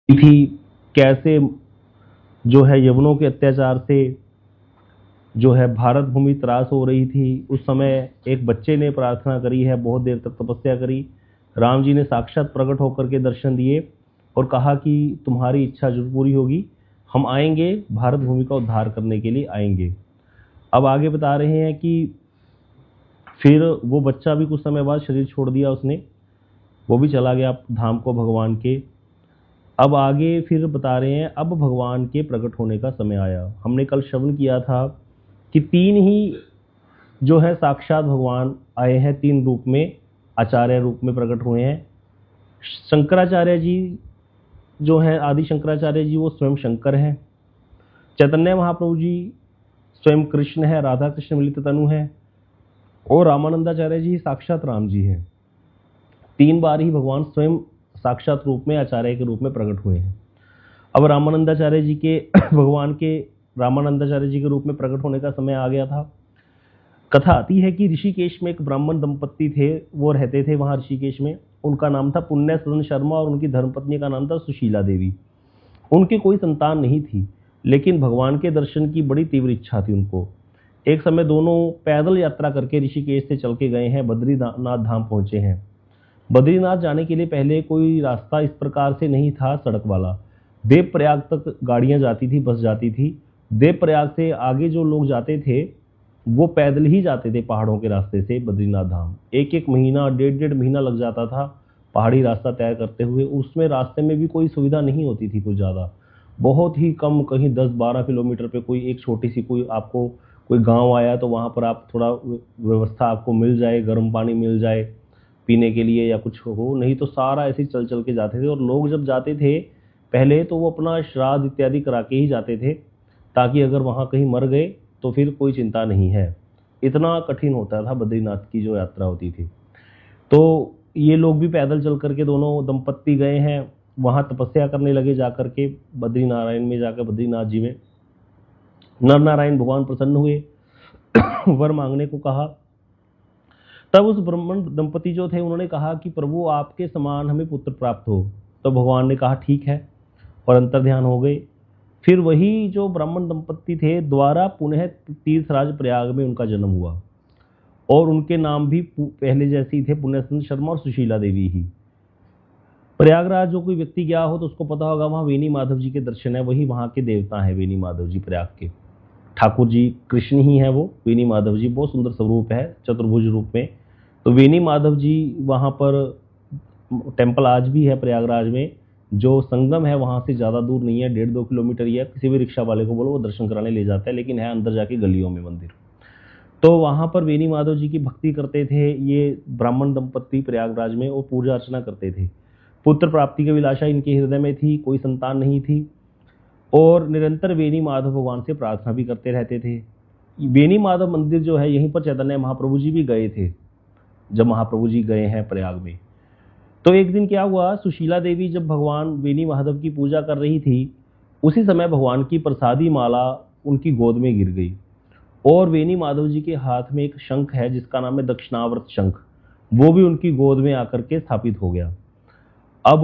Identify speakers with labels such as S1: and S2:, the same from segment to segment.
S1: थी, कैसे जो है यवनों के अत्याचार से जो है भारत भूमि त्रास हो रही थी। उस समय एक बच्चे ने प्रार्थना करी है, बहुत देर तक तपस्या करी। राम जी ने साक्षात प्रकट होकर के दर्शन दिए और कहा कि तुम्हारी इच्छा जरूर पूरी होगी, हम आएंगे, भारत भूमि का उद्धार करने के लिए आएंगे। अब आगे बता रहे हैं कि फिर वो बच्चा भी कुछ समय बाद शरीर छोड़ दिया उसने, वो भी चला गया धाम को भगवान के। अब आगे फिर बता रहे हैं, अब भगवान के प्रकट होने का समय आया। हमने कल श्रवण किया था कि तीन ही जो है साक्षात भगवान आए हैं, तीन रूप में, आचार्य रूप में प्रकट हुए हैं। शंकराचार्य जी जो है, आदि शंकराचार्य जी, वो स्वयं शंकर हैं। चैतन्य महाप्रभु जी स्वयं कृष्ण है, राधा कृष्ण मिलित तनु है। और रामानंदाचार्य जी साक्षात राम जी हैं। तीन बार ही भगवान स्वयं साक्षात रूप में आचार्य के रूप में प्रकट हुए हैं। अब रामानंदाचार्य जी के भगवान के रामानंदाचार्य जी के रूप में प्रकट होने का समय आ गया था। कथा आती है कि ऋषिकेश में एक ब्राह्मण दंपत्ति थे, वो रहते थे वहां ऋषिकेश में। उनका नाम था पुण्य सदन शर्मा और उनकी धर्मपत्नी का नाम था सुशीला देवी। उनकी कोई संतान नहीं थी, लेकिन भगवान के दर्शन की बड़ी तीव्र इच्छा थी उनको। एक समय दोनों पैदल यात्रा करके ऋषिकेश से चल के गए हैं, बद्रीनाथ धाम पहुंचे हैं। बद्रीनाथ जाने के लिए पहले कोई रास्ता इस प्रकार से नहीं था सड़क वाला। देवप्रयाग तक गाड़ियां जाती थी, बस जाती थी। देवप्रयाग से आगे जो लोग जाते थे वो पैदल ही जाते थे पहाड़ों के रास्ते से बद्रीनाथ धाम। एक एक महीना, डेढ़ डेढ़ महीना लग जाता था पहाड़ी रास्ता तय करते हुए। उसमें रास्ते में भी कोई सुविधा नहीं होती थी कुछ ज़्यादा, बहुत ही कम, कहीं 10-12 किलोमीटर पे कोई एक छोटी सी कोई आपको कोई गांव आया तो वहाँ पर आप थोड़ा व्यवस्था आपको मिल जाए, गर्म पानी मिल जाए पीने के लिए या कुछ हो, नहीं तो सारा ऐसे ही चल चल के जाते थे। और लोग जब जाते थे पहले तो वो अपना श्राद्ध इत्यादि करा के ही जाते थे, ताकि अगर वहाँ कहीं मर गए तो फिर कोई चिंता नहीं है। इतना कठिन होता था बद्रीनाथ की जो यात्रा होती थी। तो ये लोग भी पैदल चल करके दोनों दंपत्ति गए हैं, वहाँ तपस्या करने लगे जाकर के बद्रीनारायण में, जाकर बद्रीनाथ जी में नर नारायण भगवान प्रसन्न हुए, वर मांगने को कहा। तब उस ब्राह्मण दंपति जो थे उन्होंने कहा कि प्रभु आपके समान हमें पुत्र प्राप्त हो। तो भगवान ने कहा ठीक है, और अंतर ध्यान हो गए। फिर वही जो ब्राह्मण दंपत्ति थे द्वारा पुनः तीर्थराज प्रयाग में उनका जन्म हुआ, और उनके नाम भी पहले जैसे ही थे, पुण्यसंत शर्मा और सुशीला देवी ही। प्रयागराज जो कोई व्यक्ति गया हो तो उसको पता होगा, वहाँ वेणी माधव जी के दर्शन है, वही वहाँ के देवता हैं वेणी माधव जी प्रयाग के। ठाकुर जी कृष्ण ही है वो, वेणी माधव जी बहुत सुंदर स्वरूप है चतुर्भुज रूप में। तो वेणी माधव जी वहाँ पर टेम्पल आज भी है प्रयागराज में। जो संगम है वहाँ से ज़्यादा दूर नहीं है, 1.5-2 किलोमीटर ही है। किसी भी रिक्शा वाले को बोलो वो दर्शन कराने ले जाता है, लेकिन है अंदर जाके गलियों में मंदिर। तो वहाँ पर वेणी माधव जी की भक्ति करते थे ये ब्राह्मण दंपत्ति प्रयागराज में, और पूजा अर्चना करते थे। पुत्र प्राप्ति की अभिलाषा इनके हृदय में थी, कोई संतान नहीं थी, और निरंतर वेणी माधव भगवान से प्रार्थना भी करते रहते थे। वेणी माधव मंदिर जो है, यहीं पर चैतन्य महाप्रभु जी भी गए थे जब महाप्रभु जी गए हैं प्रयाग में। तो एक दिन क्या हुआ, सुशीला देवी जब भगवान वेणी माधव की पूजा कर रही थी, उसी समय भगवान की प्रसादी माला उनकी गोद में गिर गई, और वेणी माधव जी के हाथ में एक शंख है जिसका नाम है दक्षिणावर्त शंख, वो भी उनकी गोद में आकर के स्थापित हो गया। अब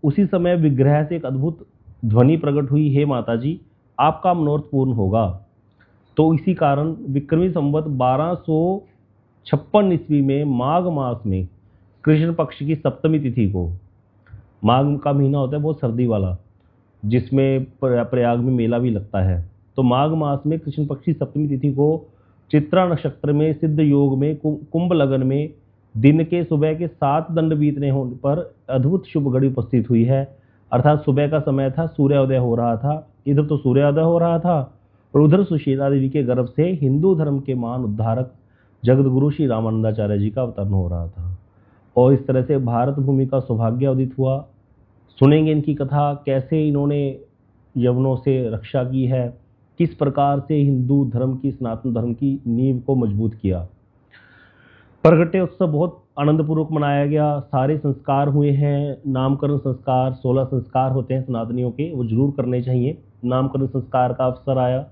S1: उसी समय विग्रह से एक अद्भुत ध्वनि प्रकट हुई, हे माता जी आपका मनोरथ पूर्ण होगा। तो इसी कारण विक्रमी संवत 1256 ईस्वी में माघ मास में कृष्ण पक्ष की सप्तमी तिथि को, माघ का महीना होता है बहुत सर्दी वाला, जिसमें प्रयाग में मेला भी लगता है। तो माघ मास में कृष्ण पक्ष की सप्तमी तिथि को चित्रा नक्षत्र में सिद्ध योग में कुंभ लगन में दिन के सुबह के 7 दंड बीतने होने पर अद्भुत शुभ घड़ी उपस्थित हुई है। अर्थात सुबह का समय था, सूर्योदय हो रहा था, इधर तो सूर्योदय हो रहा था और उधर सुशीला देवी के गर्भ से हिंदू धर्म के महान उद्धारक जगत गुरु श्री रामानंदाचार्य जी का अवतरण हो रहा था। और इस तरह से भारत भूमि का सौभाग्य उदित हुआ। सुनेंगे इनकी कथा, कैसे इन्होंने यवनों से रक्षा की है, किस प्रकार से हिंदू धर्म की, सनातन धर्म की नींव को मजबूत किया। प्रगटे उत्सव बहुत आनंदपूर्वक मनाया गया, सारे संस्कार हुए हैं। नामकरण संस्कार, 16 संस्कार होते हैं सनातनियों के, वो जरूर करने चाहिए। नामकरण संस्कार का अवसर आया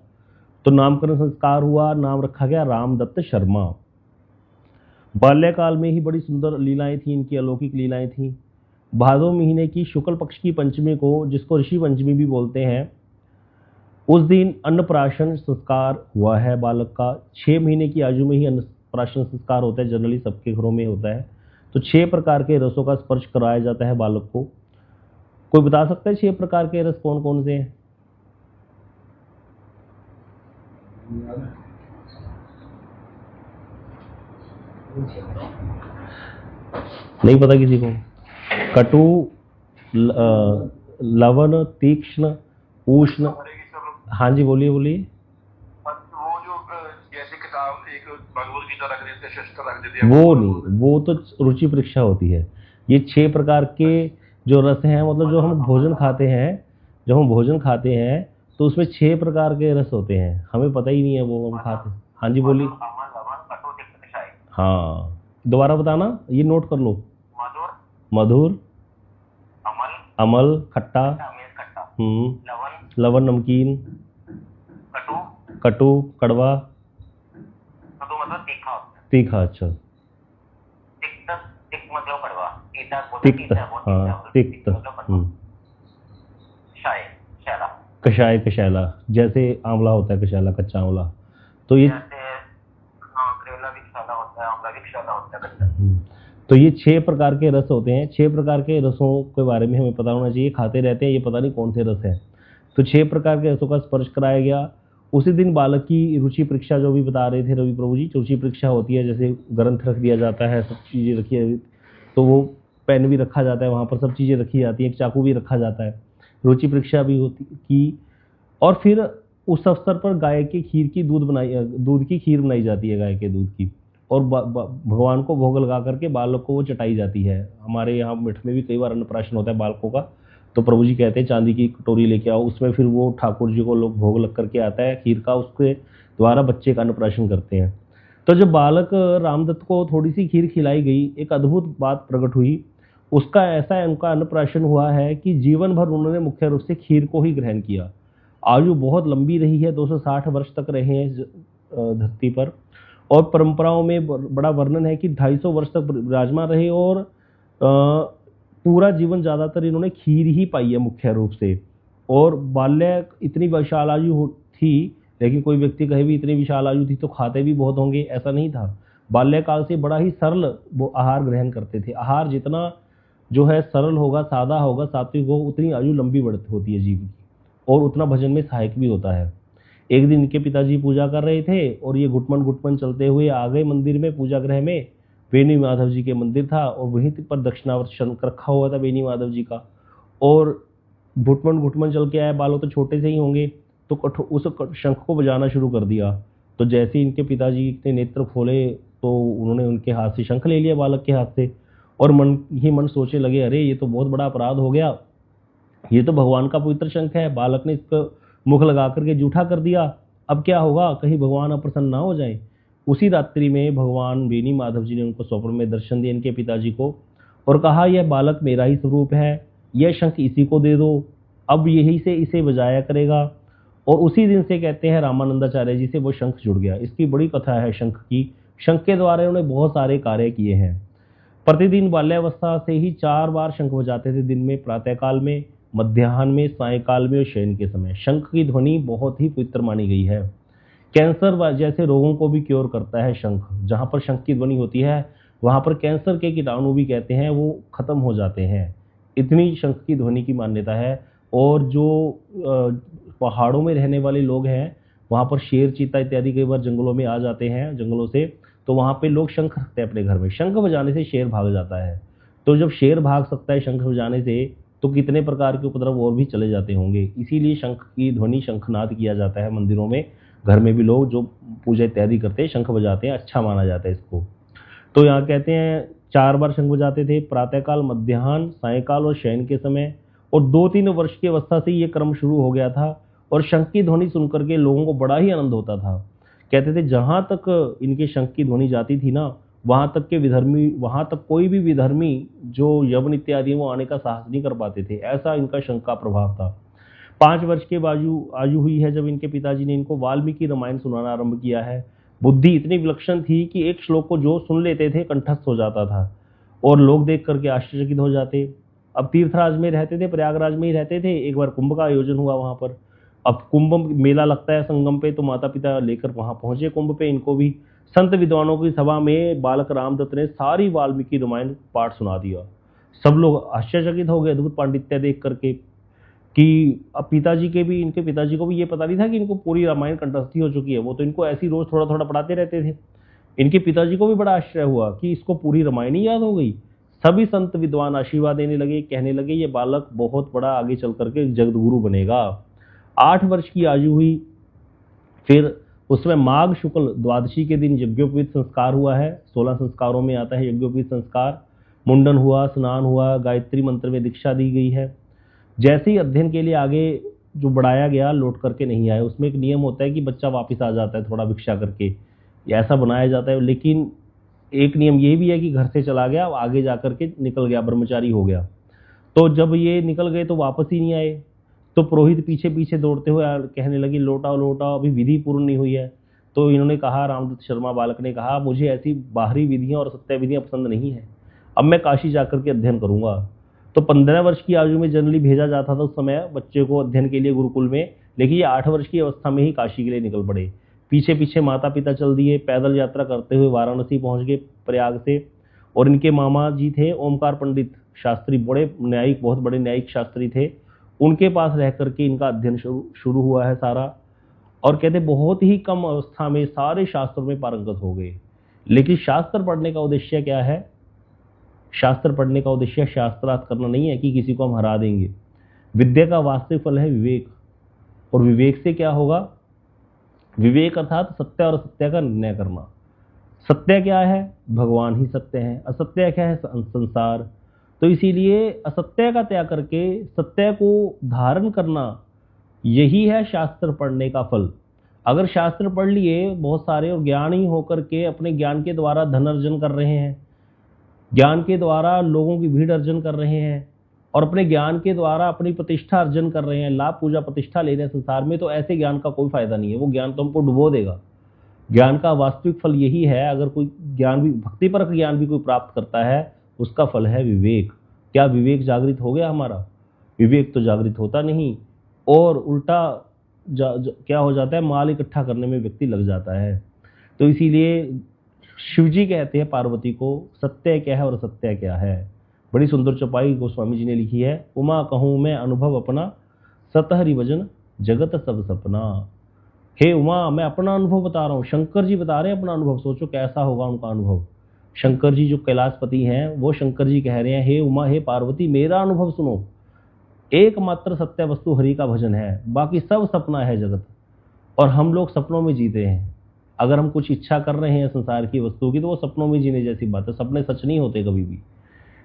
S1: तो नामकरण संस्कार हुआ, नाम रखा गया रामदत्त शर्मा। बाल्यकाल में ही बड़ी सुंदर लीलाएं थी इनकी, अलौकिक लीलाएं थी। भादो महीने की शुक्ल पक्ष की पंचमी को, जिसको ऋषि पंचमी भी बोलते हैं, उस दिन अन्नप्राशन संस्कार हुआ है बालक का। 6 महीने की आयु में ही अन्नप्राशन संस्कार होता है, जनरली सबके घरों में होता है। तो 6 प्रकार के रसों का स्पर्श कराया जाता है बालक को। कोई बता सकता है 6 प्रकार के रस कौन कौन से हैं? नहीं पता किसी को? कटु, लवण, तीक्ष्ण, उष्ण। हाँ जी, बोलिए बोलिए।
S2: वो जो जैसे किताब एक भगवत गीता रख देते हैं, शस्त्र रख देते हैं,
S1: वो नहीं, वो तो रुचि परीक्षा होती है। ये 6 प्रकार के जो रस हैं, मतलब जो हम भोजन खाते हैं, जब हम भोजन खाते हैं तो उसमें 6 प्रकार के रस होते हैं, हमें पता ही नहीं है वो हम खाते हैं। हाँ जी बोलिए।
S2: अमल, लवण, कटु, तिक्त, कषाय।
S1: हाँ, दोबारा बताना, ये नोट कर लो।
S2: मधुर,
S1: मधुर,
S2: अमल,
S1: अमल खट्टा,
S2: अमीर खट्टा,
S1: लवण
S2: लवण,
S1: नमकीन,
S2: कटु,
S1: कटु कड़वा,
S2: कटु मतलब तीखा होता है,
S1: तीखा। अच्छा,
S2: तिक्त, तिक्त मतलब कड़वा, तीता
S1: तिक्त, हाँ तिक्त।
S2: मतलब कड़वा, कषाय, शैला,
S1: कषाय, कशैला, जैसे आंवला होता है कशैला, कच्चा आंवला। तो ये
S2: जैसे करेला भी क्षाला होता है, आंवला भी क्षाला होता है कच्चा।
S1: तो ये 6 प्रकार के रस होते हैं। 6 प्रकार के रसों के बारे में हमें पता होना चाहिए, खाते रहते हैं, ये पता नहीं कौन से रस हैं। तो 6 प्रकार के रसों का स्पर्श कराया गया। उसी दिन बालक की रुचि परीक्षा, जो भी बता रहे थे रवि प्रभु जी, रुचि परीक्षा होती है, जैसे ग्रंथ रख दिया जाता है, सब चीज़ें रखी है, तो वो पेन भी रखा जाता है वहाँ पर, सब चीज़ें रखी जाती हैं, एक चाकू भी रखा जाता है, रुचि परीक्षा भी होती की। और फिर उस अवसर पर गाय की खीर की दूध की खीर बनाई जाती है, गाय के दूध की, और भगवान को भोग लगा करके बालक को वो चटाई जाती है। हमारे यहाँ मठ में भी कई बार अन्नप्राशन होता है बालकों का, तो प्रभु जी कहते हैं चांदी की कटोरी लेके आओ, उसमें फिर वो ठाकुर जी को लोग भोग लग करके आता है खीर का, उसके द्वारा बच्चे का अन्नप्राशन करते हैं। तो जब बालक रामदत्त को थोड़ी सी खीर खिलाई गई, एक अद्भुत बात प्रकट हुई। उसका ऐसा उनका अन्नप्राशन हुआ है कि जीवन भर उन्होंने मुख्य रूप से खीर को ही ग्रहण किया। आयु बहुत लंबी रही है, 260 वर्ष तक रहे हैं धरती पर। और परंपराओं में बड़ा वर्णन है कि 250 वर्ष तक विराजमान रहे, और पूरा जीवन ज़्यादातर इन्होंने खीर ही पाई है मुख्य रूप से। और बाल्य इतनी विशाल आयु थी, लेकिन कोई व्यक्ति कहे भी इतनी विशाल आयु थी तो खाते भी बहुत होंगे, ऐसा नहीं था। बाल्यकाल से बड़ा ही सरल वो आहार ग्रहण करते थे। आहार जितना जो है सरल होगा, सादा होगा, सात्विक होगा, उतनी आयु लंबी बढ़ती होती है जीव की, और उतना भजन में सहायक भी होता है। एक दिन इनके पिताजी पूजा कर रहे थे, और ये घुटमन घुटमन चलते हुए आ गए मंदिर में, पूजा गृह में। बेनी माधव जी के मंदिर था, और वहीं पर दक्षिणावर्त शंख रखा हुआ था बेनी माधव जी का। और घुटमन घुटमन चल के आए, बालों तो छोटे से ही होंगे, तो उस शंख को बजाना शुरू कर दिया। तो जैसे इनके पिताजी ने नेत्र खोले, तो उन्होंने उनके हाथ से शंख ले लिया, बालक के हाथ से, और मन ही मन सोचने लगे, अरे ये तो बहुत बड़ा अपराध हो गया, ये तो भगवान का पवित्र शंख है, बालक ने इसको मुख लगा करके जूठा कर दिया, अब क्या होगा, कहीं भगवान अप्रसन्न ना हो जाए। उसी रात्रि में भगवान बेनी माधव जी ने उनको स्वप्न में दर्शन दिए इनके पिताजी को, और कहा यह बालक मेरा ही स्वरूप है, यह शंख इसी को दे दो, अब यही से इसे बजाया करेगा। और उसी दिन से कहते हैं रामानंदाचार्य जी से वो शंख जुड़ गया। इसकी बड़ी कथा है शंख की। शंख के द्वारा उन्होंने बहुत सारे कार्य किए हैं। प्रतिदिन बाल्यावस्था से ही 4 बार शंख बजाते थे, दिन में, प्रातःकाल में, मध्याह्न में, सायंकाल में और शयन के समय। शंख की ध्वनि बहुत ही पवित्र मानी गई है। कैंसर जैसे रोगों को भी क्योर करता है शंख। जहाँ पर शंख की ध्वनि होती है, वहाँ पर कैंसर के कीटाणु भी कहते हैं वो खत्म हो जाते हैं, इतनी शंख की ध्वनि की मान्यता है। और जो पहाड़ों में रहने वाले लोग हैं, वहाँ पर शेर, चीता इत्यादि कई बार जंगलों में आ जाते हैं, जंगलों से, तो वहाँ पे लोग शंख रखते हैं अपने घर में। शंख बजाने से शेर भाग जाता है। तो जब शेर भाग सकता है शंख बजाने से, तो कितने प्रकार के उपद्रव और भी चले जाते होंगे। इसीलिए शंख की ध्वनि, शंखनाद किया जाता है मंदिरों में। घर में भी लोग जो पूजा इत्यादि करते हैं शंख बजाते हैं, अच्छा माना जाता है इसको। तो यहाँ कहते हैं 4 बार शंख बजाते थे, प्रातःकाल, मध्याह्न, सायंकाल और शयन के समय। और 2-3 वर्ष की अवस्था से ये क्रम शुरू हो गया था, और शंख की ध्वनि सुनकर के लोगों को बड़ा ही आनंद होता था। कहते थे जहाँ तक इनके शंख की ध्वनि जाती थी ना, वहाँ तक के विधर्मी, वहाँ तक कोई भी विधर्मी जो यवन इत्यादि वो आने का साहस नहीं कर पाते थे, ऐसा इनका शंख का प्रभाव था। 5 वर्ष के आयु हुई है जब इनके पिताजी ने इनको वाल्मीकि रामायण सुनाना आरंभ किया है। बुद्धि इतनी विलक्षण थी कि एक श्लोक को जो सुन लेते थे कंठस्थ हो जाता था, और लोग देख करके आश्चर्यचकित हो जाते। अब तीर्थराज में रहते थे, प्रयागराज में ही रहते थे। एक बार कुंभ का आयोजन हुआ वहाँ पर। अब कुंभ मेला लगता है संगम पे, तो माता पिता लेकर वहाँ पहुंचे कुंभ पे। इनको भी संत विद्वानों की सभा में बालक रामदत्त ने सारी वाल्मीकि रामायण पाठ सुना दिया। सब लोग आश्चर्यचकित हो गए अद्भुत पांडित्य देख करके, कि अब पिताजी के भी, इनके पिताजी को भी ये पता नहीं था कि इनको पूरी रामायण कंठस्थी हो चुकी है। वो तो इनको ऐसी रोज थोड़ा थोड़ा पढ़ाते रहते थे। इनके पिताजी को भी बड़ा आश्चर्य हुआ कि इसको पूरी रामायण ही याद हो गई। सभी संत विद्वान आशीर्वाद देने लगे, कहने लगे ये बालक बहुत बड़ा आगे चल करके जगतगुरु बनेगा। 8 वर्ष की आयु हुई। फिर उसमें माघ शुक्ल द्वादशी के दिन यज्ञोपवीत संस्कार हुआ है। 16 संस्कारों में आता है यज्ञोपवीत संस्कार। मुंडन हुआ, स्नान हुआ, गायत्री मंत्र में दीक्षा दी गई है। जैसे ही अध्ययन के लिए आगे जो बढ़ाया गया, लौट करके नहीं आए। उसमें एक नियम होता है कि बच्चा वापस आ जाता है थोड़ा भिक्षा करके, ऐसा बनाया जाता है। लेकिन एक नियम ये भी है कि घर से चला गया, आगे जा करके निकल गया, ब्रह्मचारी हो गया। तो जब ये निकल गए तो वापस ही नहीं आए। तो पुरोहित पीछे पीछे दौड़ते हुए कहने लगे लौटाओ लौटाओ, अभी विधि पूर्ण नहीं हुई है। तो इन्होंने कहा, रामदत्त शर्मा बालक ने कहा, मुझे ऐसी बाहरी विधियां और सत्य विधियां पसंद नहीं है, अब मैं काशी जाकर के अध्ययन करूंगा। तो 15 वर्ष की आयु में जनरली भेजा जाता था उस समय बच्चे को अध्ययन के लिए गुरुकुल में, लेकिन ये 8 वर्ष की अवस्था में ही काशी के लिए निकल पड़े। पीछे पीछे माता पिता चल दिए, पैदल यात्रा करते हुए वाराणसी पहुंच गए प्रयाग से। और इनके मामा जी थे ओमकार पंडित शास्त्री, बड़े न्यायिक, बहुत बड़े न्यायिक शास्त्री थे। उनके पास रह करके इनका अध्ययन शुरू हुआ है सारा। और कहते बहुत ही कम अवस्था में सारे शास्त्रों में पारंगत हो गए। लेकिन शास्त्र पढ़ने का उद्देश्य क्या है? शास्त्र पढ़ने का उद्देश्य शास्त्रार्थ करना नहीं है कि किसी को हम हरा देंगे। विद्या का वास्तविक फल है विवेक। और विवेक से क्या होगा? विवेक अर्थात सत्य और असत्य का निर्णय करना। सत्य क्या है? भगवान ही सत्य है। असत्य क्या है? संसार। तो इसीलिए असत्य का त्याग करके सत्य को धारण करना, यही है शास्त्र पढ़ने का फल। अगर शास्त्र पढ़ लिए बहुत सारे और ज्ञानी होकर के अपने ज्ञान के द्वारा धन अर्जन कर रहे हैं, ज्ञान के द्वारा लोगों की भीड़ अर्जन कर रहे हैं, और अपने ज्ञान के द्वारा अपनी प्रतिष्ठा अर्जन कर रहे हैं, लाभ पूजा प्रतिष्ठा ले रहे हैं संसार में, तो ऐसे ज्ञान का कोई फायदा नहीं है। वो ज्ञान तो हमको डुबो देगा। ज्ञान का वास्तविक फल यही है। अगर कोई ज्ञान भी, भक्तिपरक ज्ञान भी कोई प्राप्त करता है, उसका फल है विवेक। क्या विवेक जागृत हो गया हमारा? विवेक तो जागृत होता नहीं, और उल्टा क्या हो जाता है, माल इकट्ठा करने में व्यक्ति लग जाता है। तो इसीलिए शिव जी कहते हैं पार्वती को, सत्य क्या है और असत्य क्या है। बड़ी सुंदर चौपाई गोस्वामी जी ने लिखी है। उमा कहूँ मैं अनुभव अपना, सतहरि वजन जगत सब सपना। हे उमा, मैं अपना अनुभव बता रहा हूँ। शंकर जी बता रहे हैं अपना अनुभव। सोचो कैसा होगा उनका अनुभव। शंकर जी जो कैलाशपति हैं, वो शंकर जी कह रहे हैं, हे उमा, हे पार्वती, मेरा अनुभव सुनो। एकमात्र सत्य वस्तु हरि का भजन है, बाकी सब सपना है जगत। और हम लोग सपनों में जीते हैं। अगर हम कुछ इच्छा कर रहे हैं संसार की वस्तु की, तो वो सपनों में जीने जैसी बात है। सपने सच नहीं होते कभी भी।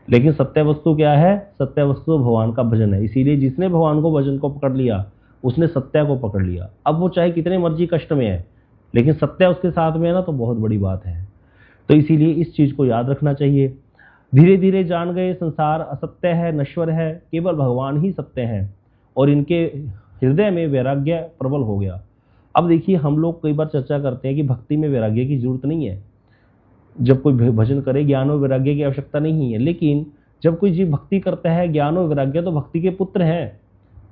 S1: लेकिन सत्य वस्तु क्या है? सत्य वस्तु भगवान का भजन है। इसीलिए जिसने भगवान को, भजन को पकड़ लिया, उसने सत्य को पकड़ लिया। अब वो चाहे कितने मर्जी कष्ट में है, लेकिन सत्य उसके साथ में है ना, तो बहुत बड़ी बात है। तो इसीलिए इस चीज को याद रखना चाहिए। धीरे धीरे जान गए संसार असत्य है, नश्वर है, केवल भगवान ही सत्य है। और इनके हृदय में वैराग्य प्रबल हो गया। अब देखिए, हम लोग कई बार चर्चा करते हैं कि भक्ति में वैराग्य की जरूरत नहीं है। जब कोई भजन करे, ज्ञान और वैराग्य की आवश्यकता नहीं है। लेकिन जब कोई जीव भक्ति करता है, ज्ञान और वैराग्य तो भक्ति के पुत्र हैं।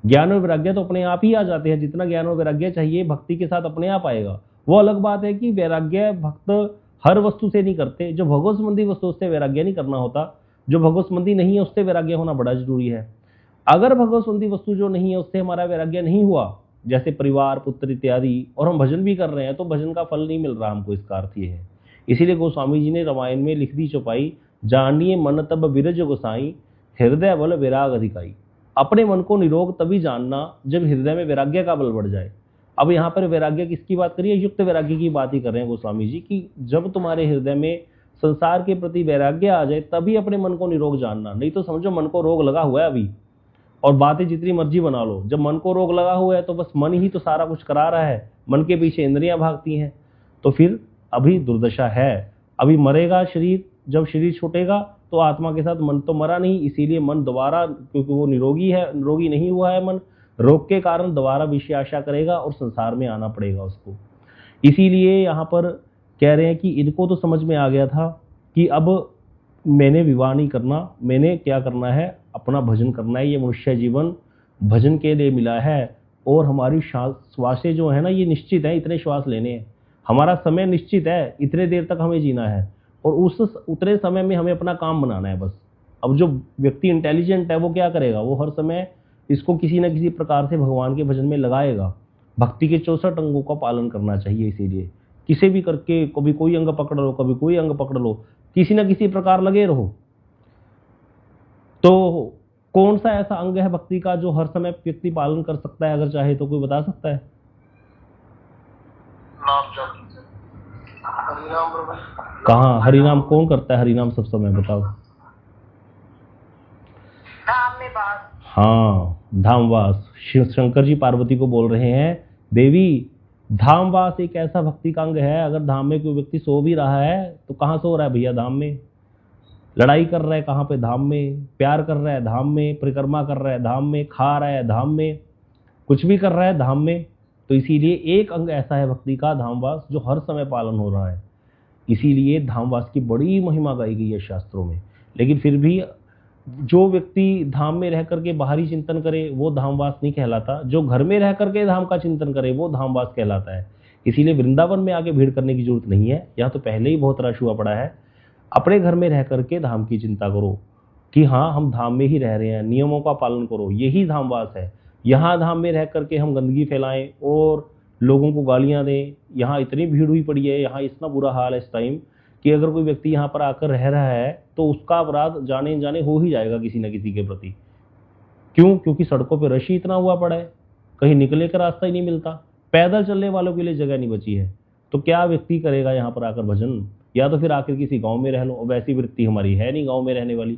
S1: ज्ञान और वैराग्य तो अपने आप ही आ जाते हैं। जितना ज्ञान और वैराग्य चाहिए भक्ति के साथ अपने आप आएगा। वो अलग बात है कि वैराग्य भक्त हर वस्तु से नहीं करते। जो भगवत संबंधी वस्तु, उससे वैराग्य नहीं करना होता। जो भगवत संबंधी नहीं है, उससे वैराग्य होना बड़ा जरूरी है। अगर भगवत संबंधी वस्तु जो नहीं है, उससे हमारा वैराग्य नहीं हुआ, जैसे परिवार, पुत्र इत्यादि, और हम भजन भी कर रहे हैं, तो भजन का फल नहीं मिल रहा हमको। इसका अर्थ ये है। इसीलिए गोस्वामी जी ने रामायण में लिख दी चौपाई, जानिए मन तब विरज गोसाई, हृदय बल वैराग अधिकाई। अपने मन को निरोग तभी जानना जब हृदय में वैराग्य का बल बढ़ जाए। अब यहाँ पर वैराग्य किसकी बात करिए? युक्त वैराग्य की बात ही कर रहे हैं गोस्वामी जी की। जब तुम्हारे हृदय में संसार के प्रति वैराग्य आ जाए, तभी अपने मन को निरोग जानना। नहीं तो समझो मन को रोग लगा हुआ है अभी, और बातें जितनी मर्जी बना लो। जब मन को रोग लगा हुआ है, तो बस मन ही तो सारा कुछ करा रहा है। मन के पीछे इंद्रियां भागती हैं, तो फिर अभी दुर्दशा है। अभी मरेगा शरीर, जब शरीर छूटेगा तो आत्मा के साथ मन तो मरा नहीं। इसीलिए मन दोबारा, क्योंकि वो निरोगी है, निरोगी नहीं हुआ है मन, रोग के कारण दोबारा विषय आशा करेगा और संसार में आना पड़ेगा उसको। इसीलिए यहाँ पर कह रहे हैं कि इनको तो समझ में आ गया था कि अब मैंने विवाह नहीं करना, मैंने क्या करना है, अपना भजन करना है। ये मनुष्य जीवन भजन के लिए मिला है और हमारी श्वासें जो है ना ये निश्चित है, इतने श्वास लेने हैं, हमारा समय निश्चित है, इतने देर तक हमें जीना है और उस उतने समय में हमें अपना काम बनाना है बस। अब जो व्यक्ति इंटेलिजेंट है वो क्या करेगा, वो हर समय इसको किसी न किसी प्रकार से भगवान के भजन में लगाएगा। भक्ति के 64 अंगों का पालन करना चाहिए, इसीलिए किसी भी करके कभी कोई अंग पकड़ लो, कभी कोई अंग पकड़ लो, किसी न किसी प्रकार लगे रहो। तो कौन सा ऐसा अंग है भक्ति का जो हर समय व्यक्ति पालन कर सकता है, अगर चाहे तो कोई बता सकता है?
S2: नाम जप, हरिनाम प्रभु।
S1: कहाँ हरिनाम कौन करता है? हरिनाम सब समय बताओ।
S3: धाम में वास।
S1: हाँ, धामवास। शिव शंकर जी पार्वती को बोल रहे हैं, देवी धामवास एक ऐसा भक्ति का अंग है। अगर धाम में कोई व्यक्ति सो भी रहा है तो कहाँ सो रहा है भैया? धाम में। लड़ाई कर रहा है कहाँ पे? धाम में। प्यार कर रहा है धाम में, परिक्रमा कर रहा है धाम में, खा रहा है धाम में, कुछ भी कर रहा है धाम में। तो इसीलिए एक अंग ऐसा है भक्ति का, धामवास, जो हर समय पालन हो रहा है। इसीलिए धामवास की बड़ी महिमा गाई गई है शास्त्रों में। लेकिन फिर भी जो व्यक्ति धाम में रह करके बाहरी चिंतन करे वो धामवास नहीं कहलाता, जो घर में रह करके धाम का चिंतन करे वो धामवास कहलाता है। इसीलिए वृंदावन में आगे भीड़ करने की जरूरत नहीं है, यहाँ तो पहले ही बहुत रश हुआ पड़ा है। अपने घर में रह करके धाम की चिंता करो कि हाँ हम धाम में ही रह रहे हैं, नियमों का पालन करो, यही धामवास है। यहाँ धाम में रह करके हम गंदगी फैलाएं और लोगों को गालियाँ दें, यहाँ इतनी भीड़ हुई पड़ी है, यहाँ इतना बुरा हाल है इस टाइम कि अगर कोई व्यक्ति यहाँ पर आकर रह रहा है तो उसका अपराध जाने जाने हो ही जाएगा किसी न किसी के प्रति। क्यों? क्योंकि सड़कों पर रश ही इतना हुआ पड़ा है, कहीं निकलने का रास्ता ही नहीं मिलता, पैदल चलने वालों के लिए जगह नहीं बची है। तो क्या व्यक्ति करेगा यहाँ पर आकर भजन? या तो फिर आकर किसी गांव में रह लो, और वैसी वृत्ति हमारी है नहीं गांव में रहने वाली।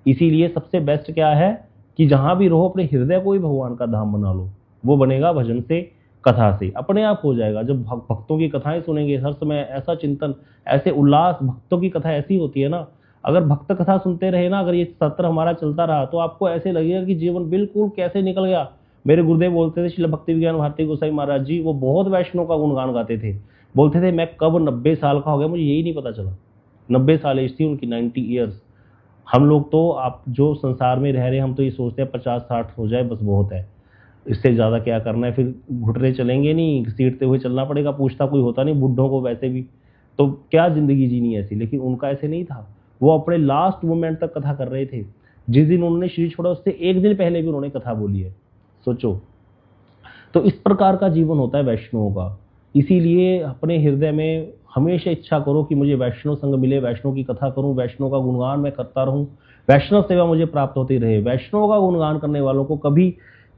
S1: इसीलिए सबसे बेस्ट क्या है कि जहां भी रहो अपने हृदय को ही भगवान का धाम बना लो। वो बनेगा भजन से, कथा से, अपने आप हो जाएगा। जब भक्तों की कथाएं सुनेंगे हर समय, ऐसा चिंतन, ऐसे उल्लास, भक्तों की कथा ऐसी होती है ना, अगर भक्त कथा सुनते रहे ना, अगर ये सत्र हमारा चलता रहा तो आपको ऐसे लगेगा कि जीवन बिल्कुल कैसे निकल गया। मेरे गुरुदेव बोलते थे, श्रील भक्ति विज्ञान भारती गोसाई महाराज जी, वो बहुत वैष्णव का गुणगान गाते थे। बोलते थे मैं कब 90 साल का हो गया मुझे यही नहीं पता चला। 90 साल एज थी उनकी, 90 ईयर्स। हम लोग तो आप जो संसार में रह रहे हैं हम तो ये सोचते हैं 50-60 हो जाए बस बहुत है, इससे ज़्यादा क्या करना है। फिर घुटने चलेंगे नहीं, सीटते हुए चलना पड़ेगा, पूछता कोई होता नहीं बुढ़ों को वैसे भी, तो क्या ज़िंदगी जीनी ऐसी। लेकिन उनका ऐसे नहीं था, वो अपने लास्ट मोमेंट तक कथा कर रहे थे। जिस दिन उन्होंने शरीर छोड़ा उससे एक दिन पहले भी उन्होंने कथा बोली है, सोचो। तो इस प्रकार का जीवन होता है वैष्णवों का। इसीलिए अपने हृदय में हमेशा इच्छा करो कि मुझे वैष्णव संग मिले, वैष्णव की कथा करूं, वैष्णव का गुणगान मैं करता रहूं, वैष्णव सेवा मुझे प्राप्त होती रहे। वैष्णव का गुणगान करने वालों को कभी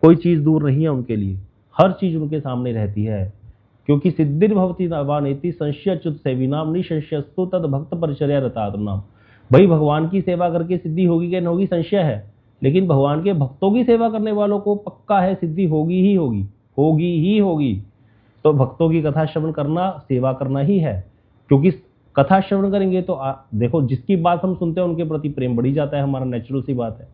S1: कोई चीज़ दूर नहीं है उनके लिए, हर चीज़ उनके सामने रहती है। क्योंकि सिद्धिर्भवति वानेति संशयच्युत सेविनाम निसंशयस्तु तद भक्त परिचर्या रतात्मनाम। भाई भगवान की सेवा करके सिद्धि होगी क्या नहीं होगी संशय है, लेकिन भगवान के भक्तों की सेवा करने वालों को पक्का है सिद्धि होगी ही होगी, होगी ही होगी। तो भक्तों की कथा श्रवण करना सेवा करना ही है। क्योंकि कथा श्रवण करेंगे तो देखो जिसकी बात हम सुनते हैं उनके प्रति प्रेम बढ़ी जाता है, हमारा नेचुरल सी बात है।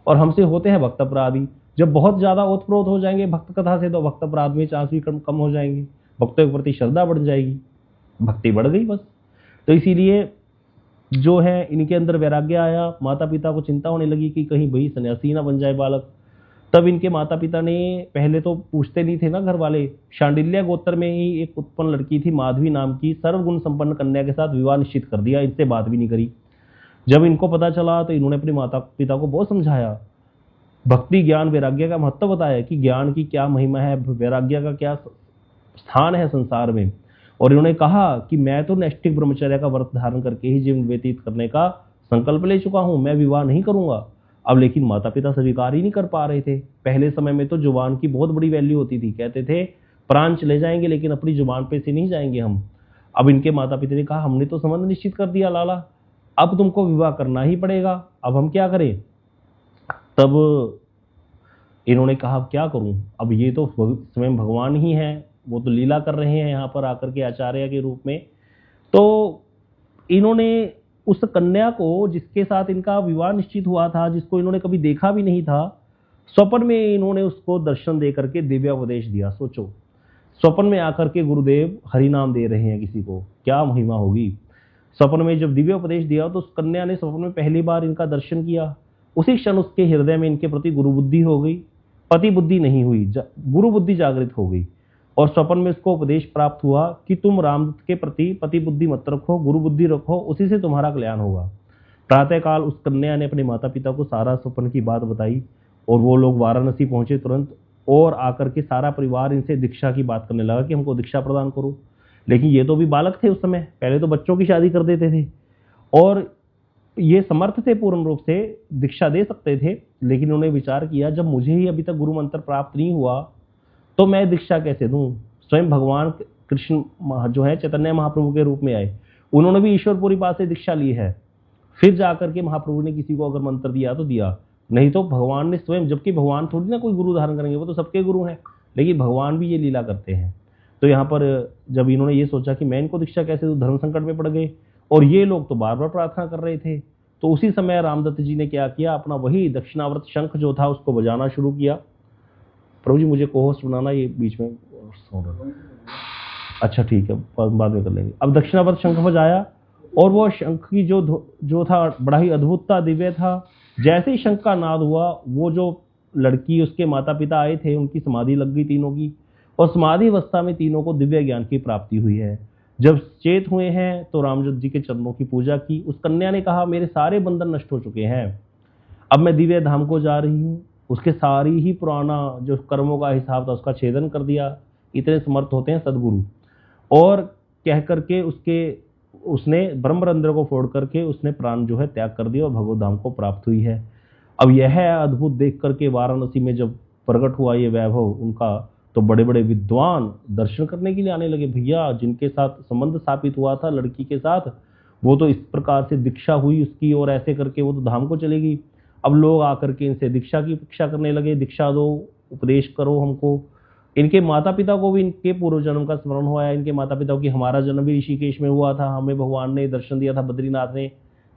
S1: और हमसे होते हैं भक्त अपराधी। जब बहुत ज्यादा ओतप्रोत हो जाएंगे भक्त कथा से तो भक्त अपराध में चांस भी कम हो जाएंगे, भक्तों के प्रति श्रद्धा बढ़ जाएगी, भक्ति बढ़ गई बस। तो इसीलिए जो है इनके अंदर वैराग्य आया, माता पिता को चिंता होने लगी कि कहीं भाई सन्यासी ना बन जाए बालक। तब इनके माता पिता ने, पहले तो पूछते नहीं थे ना घर वाले, शांडिल्य गोत्र में ही एक उत्पन्न लड़की थी माधवी नाम की, सर्वगुण संपन्न कन्या के साथ विवाह निश्चित कर दिया, इनसे बात भी नहीं करी। जब इनको पता चला तो इन्होंने अपने माता पिता को बहुत समझाया, भक्ति ज्ञान वैराग्य का महत्व बताया कि ज्ञान की क्या महिमा है, वैराग्य का क्या स्थान है संसार में। और इन्होंने कहा कि मैं तो नैष्ठिक ब्रह्मचर्य का व्रत धारण करके ही जीवन व्यतीत करने का संकल्प ले चुका हूं, मैं विवाह नहीं करूंगा। अब लेकिन माता पिता स्वीकार ही नहीं कर पा रहे थे। पहले समय में तो जुबान की बहुत बड़ी वैल्यू होती थी, कहते थे प्राण चले जाएंगे लेकिन अपनी जुबान पे से नहीं जाएंगे हम। अब इनके माता पिता ने कहा हमने तो संबंध निश्चित कर दिया लाला, अब तुमको विवाह करना ही पड़ेगा, अब हम क्या करें। तब इन्होंने कहा क्या करूं, अब ये तो स्वयं भगवान ही हैं, वो तो लीला कर रहे हैं यहाँ पर आकर के आचार्य के रूप में। तो इन्होंने उस कन्या को जिसके साथ इनका विवाह निश्चित हुआ था, जिसको इन्होंने कभी देखा भी नहीं था, स्वप्न में इन्होंने उसको दर्शन दे करके दिव्य उपदेश दिया। सोचो स्वप्न में आकर के गुरुदेव हरि नाम दे रहे हैं किसी को, क्या महिमा होगी। स्वप्न में जब दिव्य उपदेश दिया तो उस कन्या ने स्वप्न में पहली बार इनका दर्शन किया, उसी क्षण उसके हृदय में इनके प्रति गुरु बुद्धि हो गई, पति बुद्धि नहीं हुई, गुरु बुद्धि जागृत हो गई। और स्वप्न में उसको उपदेश प्राप्त हुआ कि तुम रामदत्त के प्रति पति बुद्धि मत रखो, गुरु बुद्धि रखो, उसी से तुम्हारा कल्याण होगा। प्रातःकाल उस कन्या ने अपने माता पिता को सारा स्वप्न की बात बताई और वो लोग वाराणसी पहुंचे तुरंत, और आकर के सारा परिवार इनसे दीक्षा की बात करने लगा कि हमको दीक्षा प्रदान करो। लेकिन ये तो भी बालक थे उस समय, पहले तो बच्चों की शादी कर देते थे और ये समर्थ थे पूर्ण रूप से दीक्षा दे सकते थे। लेकिन उन्होंने विचार किया जब मुझे ही अभी तक गुरु मंत्र प्राप्त नहीं हुआ तो मैं दीक्षा कैसे दूं। स्वयं भगवान कृष्ण जो है चैतन्य महाप्रभु के रूप में आए, उन्होंने भी ईश्वरपुरी पास से दीक्षा ली है। फिर जाकर के महाप्रभु ने किसी को अगर मंत्र दिया तो दिया, नहीं तो भगवान ने स्वयं, जबकि भगवान थोड़ी ना कोई गुरु धारण करेंगे, वो तो सबके गुरु हैं, लेकिन भगवान भी ये लीला करते हैं। तो यहाँ पर जब इन्होंने ये सोचा कि मैं इनको दीक्षा कैसे दूं, धर्म संकट में पड़ गए और ये लोग तो बार बार प्रार्थना कर रहे थे। तो उसी समय रामदत्त जी ने क्या किया, अपना वही दक्षिणावर्त शंख जो था उसको बजाना शुरू किया। प्रभु जी मुझे कोहोस्ट बनाना, ये बीच में सो रहा। अच्छा ठीक है, बाद में कर लेंगे। अब दक्षिणावर्त शंख बजाया और वो शंख की जो था बड़ा ही अद्भुत था, दिव्य था। जैसे ही शंख का नाद हुआ, वो जो लड़की उसके माता पिता आए थे उनकी समाधि लग गई तीनों की, और समाधि अवस्था में तीनों को दिव्य ज्ञान की प्राप्ति हुई है। जब चेत हुए हैं तो रामदत्त जी के चरणों की पूजा की। उस कन्या ने कहा मेरे सारे बंधन नष्ट हो चुके हैं, अब मैं दिव्य धाम को जा रही हूँ। उसके सारी ही पुराना जो कर्मों का हिसाब था उसका छेदन कर दिया। इतने समर्थ होते हैं सदगुरु। और कह करके उसने ब्रह्मरंध्र को फोड़ करके उसने प्राण जो है त्याग कर दिया और भगवत धाम को प्राप्त हुई है। अब यह अद्भुत देख करके वाराणसी में जब प्रकट हुआ ये वैभव उनका, तो बड़े बड़े विद्वान दर्शन करने के लिए आने लगे। भैया जिनके साथ संबंध स्थापित हुआ था लड़की के साथ, वो तो इस प्रकार से दीक्षा हुई उसकी और ऐसे करके वो तो धाम को चली गई। अब लोग आकर के इनसे दीक्षा की अपेक्षा करने लगे, दीक्षा दो, उपदेश करो हमको। इनके माता पिता को भी इनके पूर्व जन्म का स्मरण हुआ। इनके माता पिता की हमारा जन्म भी ऋषिकेश में हुआ था, हमें भगवान ने दर्शन दिया था बद्रीनाथ ने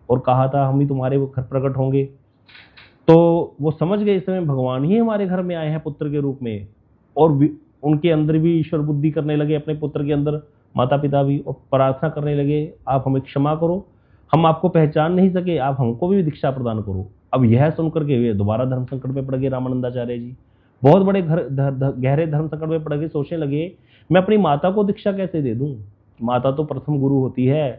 S1: और कहा था हम ही तुम्हारे घर प्रकट होंगे। तो वो समझ गए इस समय भगवान ही हमारे घर में आए हैं पुत्र के रूप में, और उनके अंदर भी ईश्वर बुद्धि करने लगे अपने पुत्र के अंदर, माता पिता भी, और प्रार्थना करने लगे आप हमें क्षमा करो, हम आपको पहचान नहीं सके, आप हमको भी दीक्षा प्रदान करो। अब यह सुनकर के वे दोबारा धर्म संकट में पड़ गए। रामानंदाचार्य जी बहुत बड़े गहरे धर्म संकट में पड़ गए। सोचने लगे मैं अपनी माता को दीक्षा कैसे दे दूं, माता तो प्रथम गुरु होती है।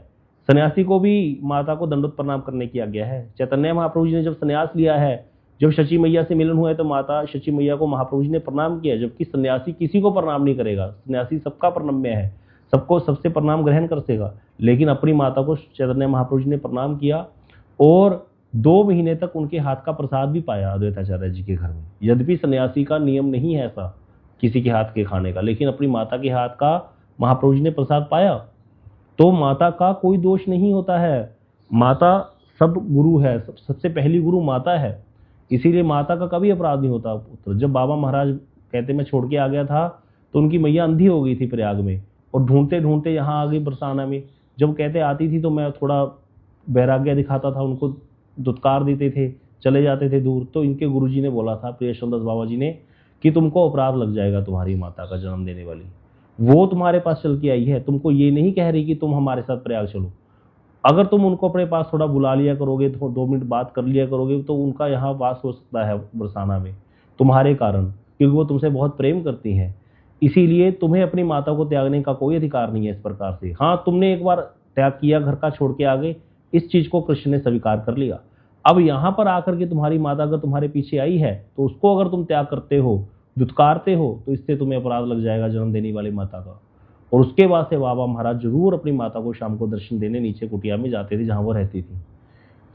S1: सन्यासी को भी माता को दंडवत प्रणाम करने की आज्ञा है। चैतन्य महाप्रभु जी ने जब सन्यास लिया है, जब शची मैया से मिलन हुआ है, तो माता शची मैया को महाप्रभु जी ने प्रणाम किया, जबकि सन्यासी किसी को प्रणाम नहीं करेगा। सन्यासी सबका प्रणम्य है, सबको सबसे प्रणाम ग्रहण कर सकेगा, लेकिन अपनी माता को चैतन्य महाप्रभु जी ने प्रणाम किया और 2 महीने तक उनके हाथ का प्रसाद भी पाया अद्वैताचार्य जी के घर में। यद्यपि सन्यासी का नियम नहीं है ऐसा किसी के हाथ के खाने का, लेकिन अपनी माता के हाथ का महाप्रभु जी ने प्रसाद पाया। तो माता का कोई दोष नहीं होता है, माता सब गुरु है, सबसे पहली गुरु माता है, इसीलिए माता का कभी अपराध नहीं होता पुत्र। जब बाबा महाराज कहते मैं छोड़ के आ गया था तो उनकी मैया अंधी हो गई थी प्रयाग में, और ढूंढते ढूंढते यहाँ आ गई बरसाना में। जब कहते आती थी तो मैं थोड़ा वैराग्य दिखाता था, उनको दुत्कार देते थे, चले जाते थे दूर। तो इनके गुरुजी ने बोला था, प्रियशंदास बाबा जी ने, कि तुमको अपराध लग जाएगा, तुम्हारी माता का जन्म देने वाली वो तुम्हारे पास चल के आई है, तुमको ये नहीं कह रही कि तुम हमारे साथ प्रयाग चलो। अगर तुम उनको अपने पास थोड़ा बुला लिया करोगे, तो 2 मिनट बात कर लिया करोगे, तो उनका यहाँ वास हो सकता है बरसाना में तुम्हारे कारण, क्योंकि वो तुमसे बहुत प्रेम करती हैं। इसीलिए तुम्हें अपनी माता को त्यागने का कोई अधिकार नहीं है इस प्रकार से। हाँ, तुमने एक बार त्याग किया, घर का छोड़ के आ गए, इस चीज को कृष्ण ने स्वीकार कर लिया। अब यहाँ पर आकर के तुम्हारी माता अगर तुम्हारे पीछे आई है तो उसको अगर तुम त्याग करते हो, दुत्कारते हो, तो इससे तुम्हें अपराध लग जाएगा जन्म देने वाली माता का। और उसके बाद से बाबा महाराज जरूर अपनी माता को शाम को दर्शन देने नीचे कुटिया में जाते थे जहां वो रहती थी।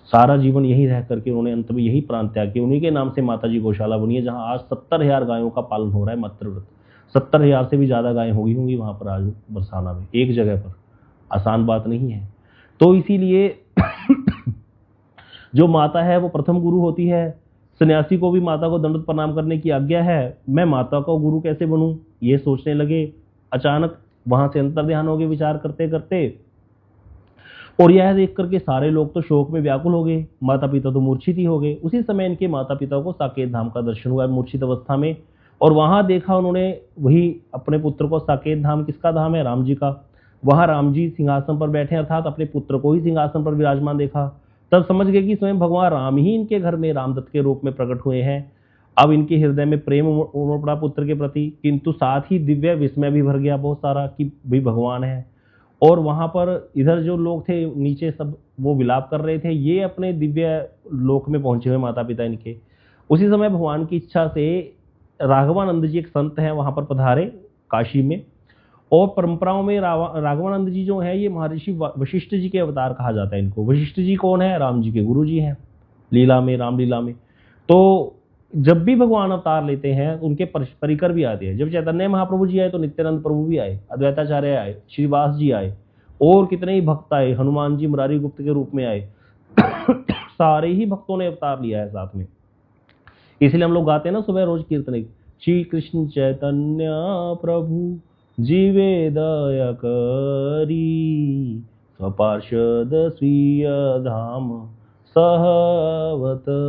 S1: सारा जीवन यही रह करके उन्होंने अंत में यही प्राण त्याग किया। उन्हीं के नाम से माता जी गौशाला बनी है, जहां आज 70,000 गायों का पालन हो रहा है, मातृव्रत। 70,000 से भी ज्यादा गायें होंगी वहां पर आज बरसाना में, एक जगह पर। आसान बात नहीं है। तो इसीलिए जो माता है वो प्रथम गुरु होती है। सन्यासी को भी माता को दंडवत प्रणाम करने की आज्ञा है। मैं माता का गुरु कैसे बनूं, ये सोचने लगे। अचानक वहां से अंतर्ध्यान हो गए विचार करते करते, और यह देख करके सारे लोग तो शोक में व्याकुल हो गए। माता पिता तो मूर्छित ही हो गए। उसी समय इनके माता पिता को साकेत धाम का दर्शन हुआ मूर्छित अवस्था में, और वहां देखा उन्होंने वही अपने पुत्र को। साकेत धाम किसका धाम है, राम जी का। वहां राम जी सिंहासन पर बैठे, अर्थात अपने पुत्र को ही सिंहासन पर विराजमान देखा। तब समझ गए कि स्वयं भगवान राम ही इनके घर में रामदत्त के रूप में प्रकट हुए हैं। अब इनके हृदय में प्रेम उमड़ पड़ा पुत्र के प्रति, किंतु साथ ही दिव्य विस्मय भी भर गया बहुत सारा कि भी भगवान है। और वहां पर इधर जो लोग थे नीचे सब वो विलाप कर रहे थे, ये अपने दिव्य लोक में पहुंचे हुए माता पिता इनके। उसी समय भगवान की इच्छा से राघवानंद जी एक संत हैं वहां पर पधारे काशी में। और परंपराओं में राघवानंद जी जो है ये महर्षि वशिष्ठ जी के अवतार कहा जाता है इनको। वशिष्ठ जी कौन है? राम जी के गुरु जी हैं लीला में, रामलीला में। तो जब भी भगवान अवतार लेते हैं उनके परिकर भी आते हैं। जब चैतन्य महाप्रभु जी आए तो नित्यानंद प्रभु भी आए, अद्वैताचार्य आए, श्रीवास जी आए, और कितने ही भक्त आए, हनुमान जी मुरारी गुप्त के रूप में आए। सारे ही भक्तों ने अवतार लिया है साथ में। इसलिए हम लोग गाते हैं ना सुबह रोज कीर्तन, श्री कृष्ण चैतन्य प्रभु जीवे दया करी, स्वपार्षद स्वीय धाम सहवतरी,